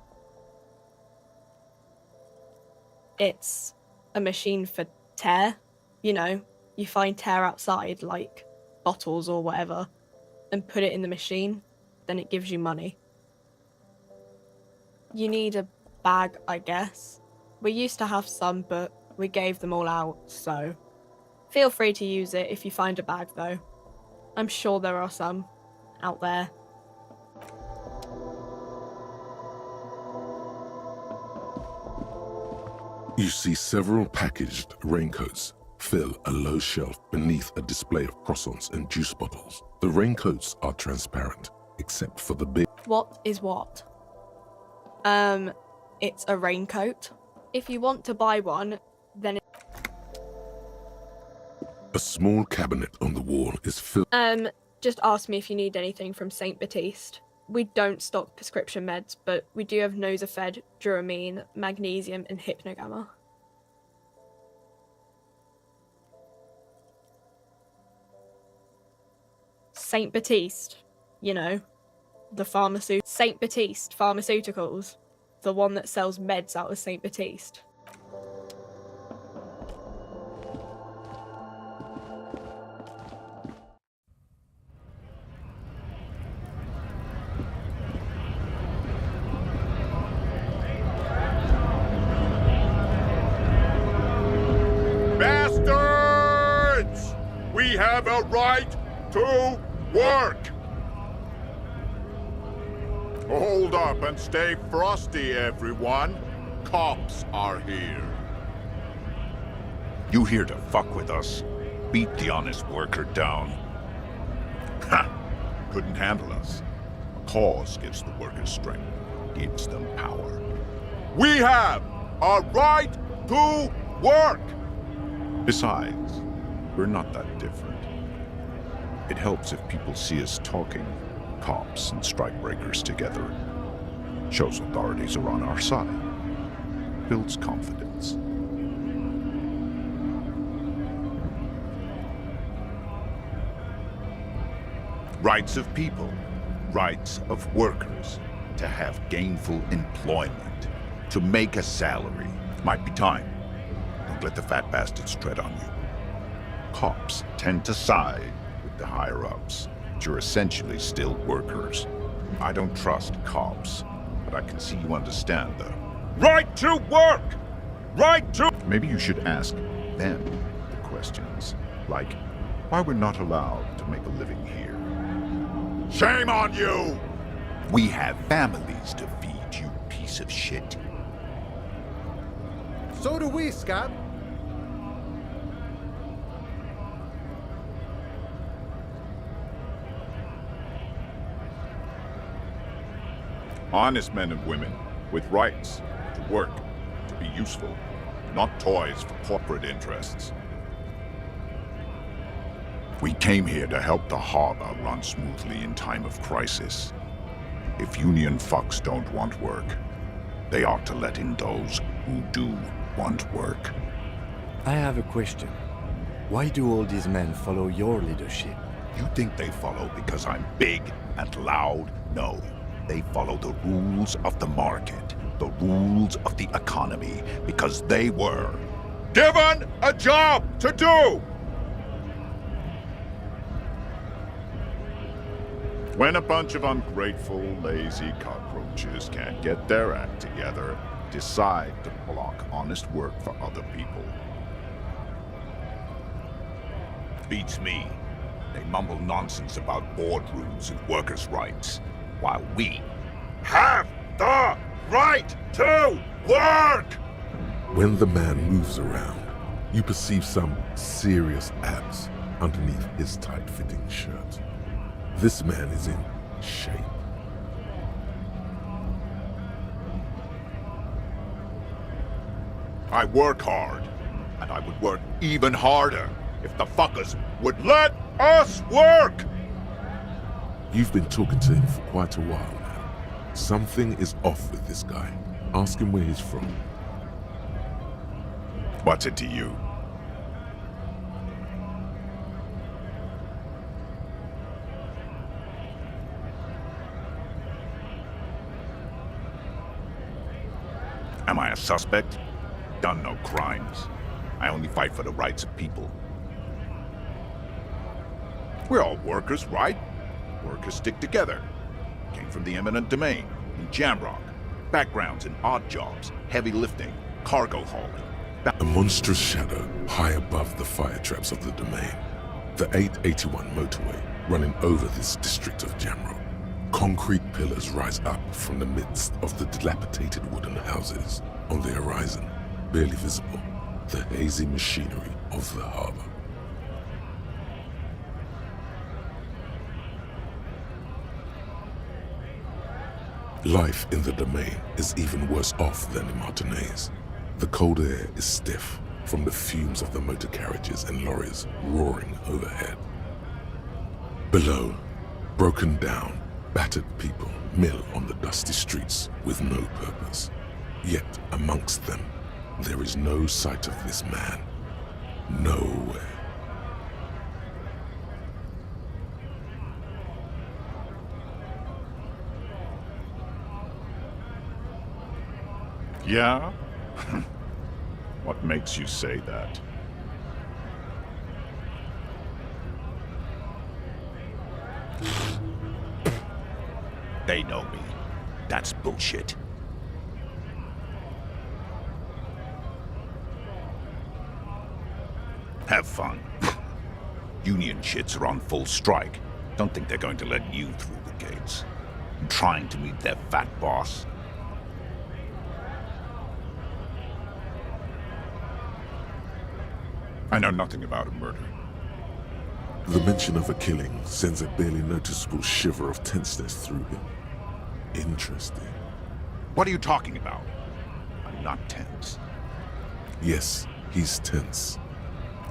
It's a machine for tear. You know, you find tear outside, like bottles or whatever, and put it in the machine, then it gives you money. You need a bag, I guess. We used to have some, but we gave them all out, so feel free to use it if you find a bag, though. I'm sure there are some out there. You see several packaged raincoats fill a low shelf beneath a display of croissants and juice bottles. The raincoats are transparent, except for the big... What is what? It's a raincoat. If you want to buy one, then A small cabinet on the wall is filled... just ask me if you need anything from St. Baptiste. We don't stock prescription meds, but we do have Nosafed, Duramine, Magnesium, and Hypnogamma. St. Baptiste, you know, the St. Baptiste Pharmaceuticals, the one that sells meds out of St. Baptiste. the right to work! Hold up and stay frosty, everyone. Cops are here. You here to fuck with us? Beat the honest worker down. Ha! Couldn't handle us. A cause gives the workers strength, gives them power. We have a right to work! Besides, we're not that different. It helps if people see us talking, cops and strikebreakers together. Shows authorities are on our side. Builds confidence. Rights of people, rights of workers, to have gainful employment, to make a salary. Might be time. Don't let the fat bastards tread on you. Cops tend to side with the higher-ups, but you're essentially still workers. I don't trust cops, but I can see you understand the right to work! Right to... Maybe you should ask them the questions, like why we're not allowed to make a living here. Shame on you! We have families to feed, you piece of shit. So do we, Scott. Honest men and women with rights to work, to be useful, not toys for corporate interests. We came here to help the harbor run smoothly in time of crisis. If union fucks don't want work, they ought to let in those who do want work. I have a question. Why do all these men follow your leadership? You think they follow because I'm big and loud? No. They follow the rules of the market, the rules of the economy, because they were given a job to do! When a bunch of ungrateful, lazy cockroaches can't get their act together, decide to block honest work for other people. Beats me. They mumble nonsense about boardrooms and workers' rights, while we have the right to work! When the man moves around, you perceive some serious abs underneath his tight-fitting shirt. This man is in shape. I work hard, and I would work even harder if the fuckers would let us work! You've been talking to him for quite a while now. Something is off with this guy. Ask him where he's from. What's it to you? Am I a suspect? Done no crimes. I only fight for the rights of people. We're all workers, right? Workers stick together. Came from the eminent domain, in Jamrock. Backgrounds in odd jobs, heavy lifting, cargo hauling. A monstrous shadow high above the fire traps of the domain. The 881 motorway running over this district of Jamrock. Concrete pillars rise up from the midst of the dilapidated wooden houses. On the horizon, barely visible, the hazy machinery of the harbor. Life in the domain is even worse off than in Martinez. The cold air is stiff from the fumes of the motor carriages and lorries roaring overhead. Below, broken down, battered people mill on the dusty streets with no purpose. Yet amongst them, there is no sight of this man. Nowhere. Yeah? What makes you say that? They know me. That's bullshit. Have fun. Union shits are on full strike. Don't think they're going to let you through the gates. I'm trying to meet their fat boss. I know nothing about a murder. The mention of a killing sends a barely noticeable shiver of tenseness through him. Interesting. What are you talking about? I'm not tense. Yes, he's tense.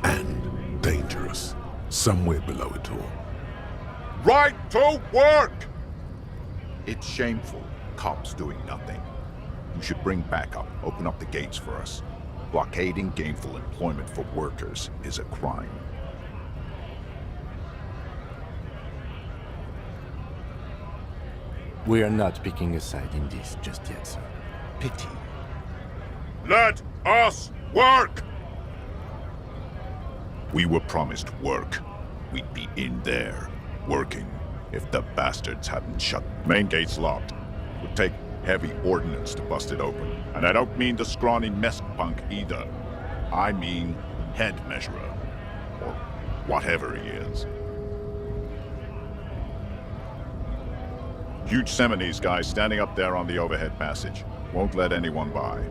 And dangerous. Somewhere below it all. Right to work! It's shameful. Cops doing nothing. You should bring backup. Open up the gates for us. Blockading gainful employment for workers is a crime. We are not picking a side in this just yet, sir. Pity. Let us work! We were promised work. We'd be in there, working, if the bastards hadn't shut. Main gate's locked. Would take heavy ordnance to bust it open. And I don't mean the scrawny mess punk either. I mean head measurer. Or whatever he is. Huge Seminese guy standing up there on the overhead passage. Won't let anyone by.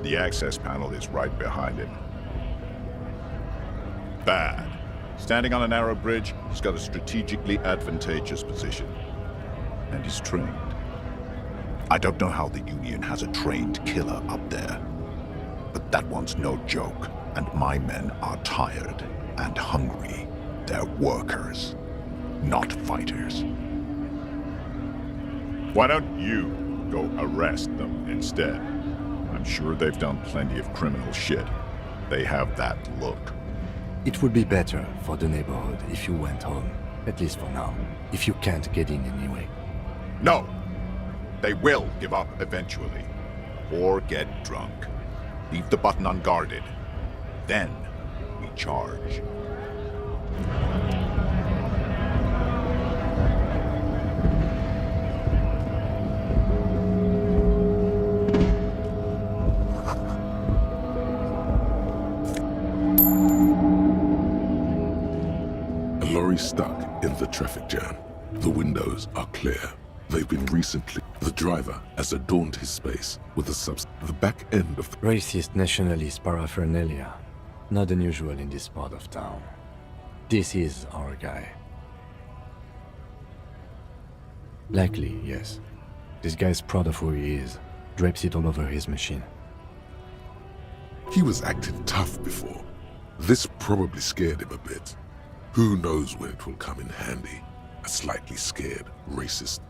The access panel is right behind him. Bad. Standing on a narrow bridge, he's got a strategically advantageous position. And he's trained. I don't know how the Union has a trained killer up there. But that one's no joke, and my men are tired and hungry. They're workers, not fighters. Why don't you go arrest them instead? I'm sure they've done plenty of criminal shit. They have that look. It would be better for the neighborhood if you went home, at least for now, if you can't get in anyway. No! They will give up eventually. Or get drunk. Leave the button unguarded. Then we charge. A lorry stuck in the traffic jam. The windows are clear. They've been recently. The driver has adorned his space with the back end of the Racist nationalist paraphernalia. Not unusual in this part of town. This is our guy. Likely, yes. This guy's proud of who he is. Drapes it all over his machine. He was acting tough before. This probably scared him a bit. Who knows when it will come in handy? A slightly scared, racist.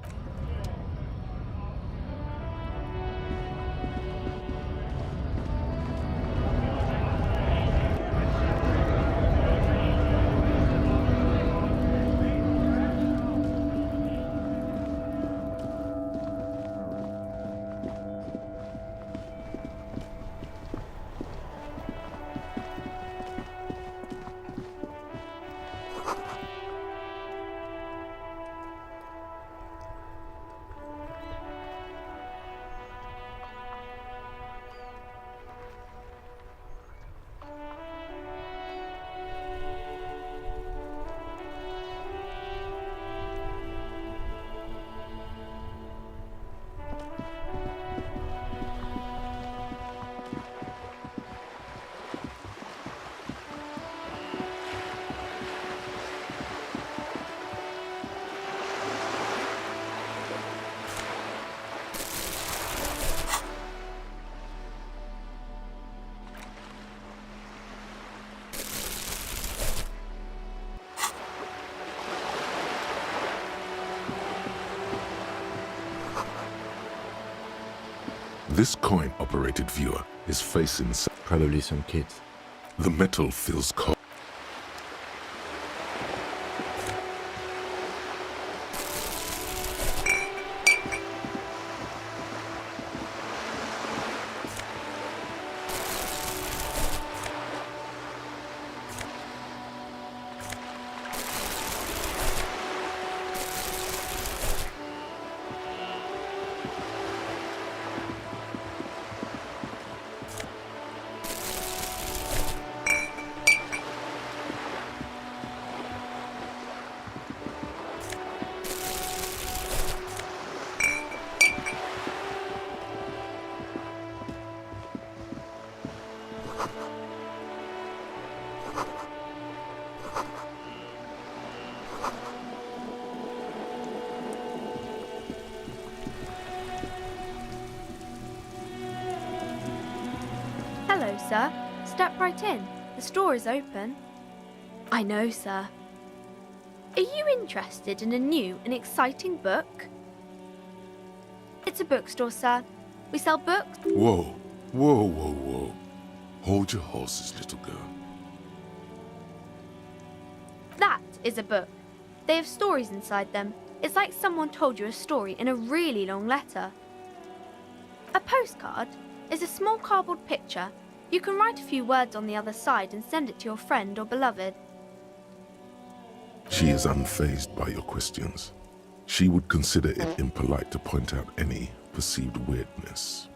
This coin-operated viewer is facing probably some kids. The metal feels cold. sir. Step right in. The store is open. I know, sir. Are you interested in a new and exciting book? It's a bookstore, sir. We sell books. Whoa, whoa, whoa, whoa. Hold your horses, little girl. That is a book. They have stories inside them. It's like someone told you a story in a really long letter. A postcard is a small cardboard picture. You can write a few words on the other side and send it to your friend or beloved. She is unfazed by your questions. She would consider it impolite to point out any perceived weirdness.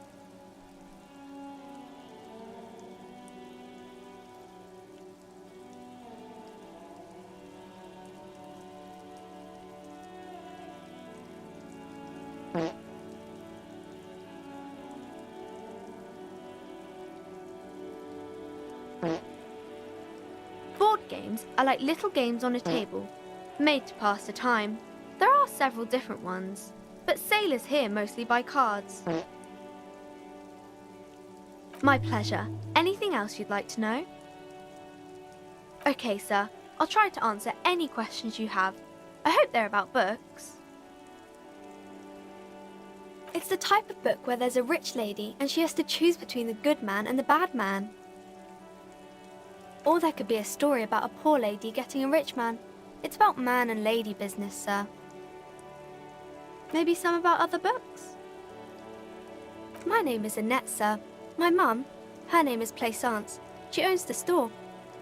Board games are like little games on a table, made to pass the time. There are several different ones, but sailors here mostly buy cards. My pleasure. Anything else you'd like to know? Okay, sir. I'll try to answer any questions you have. I hope they're about books. It's the type of book where there's a rich lady and she has to choose between the good man and the bad man. Or there could be a story about a poor lady getting a rich man. It's about man and lady business, sir. Maybe some about other books? My name is Annette, sir. My mum, her name is Plaisance. She owns the store.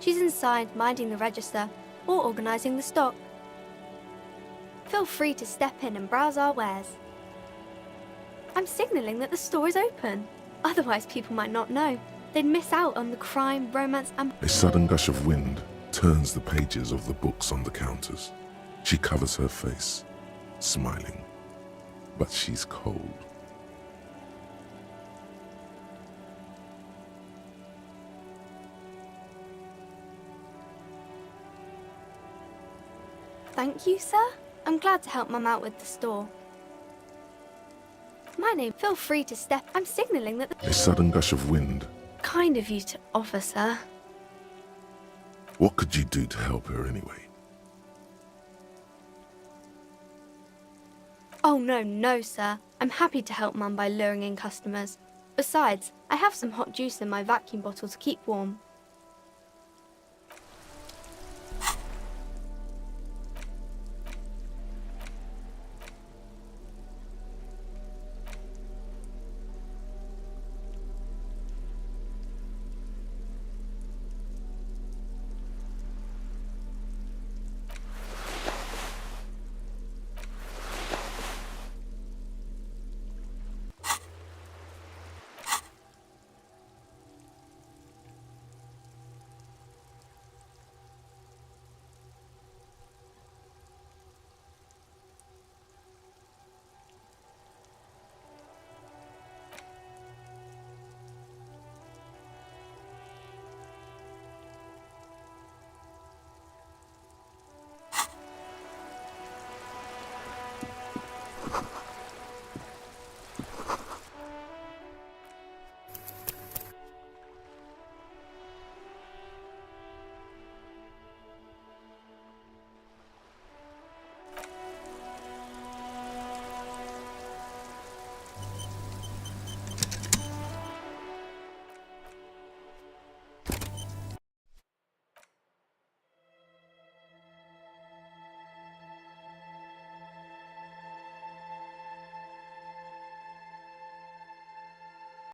She's inside minding the register or organising the stock. Feel free to step in and browse our wares. I'm signalling that the store is open. Otherwise people might not know. They'd miss out on the crime, romance and... A sudden gush of wind turns the pages of the books on the counters. She covers her face, smiling. But she's cold. Thank you, sir. I'm glad to help Mum out with the store. My name, feel free to step... I'm signalling that the... A sudden gush of wind. Kind of you to offer, sir. What could you do to help her anyway? Oh, no, sir. I'm happy to help Mum by luring in customers. Besides, I have some hot juice in my vacuum bottle to keep warm.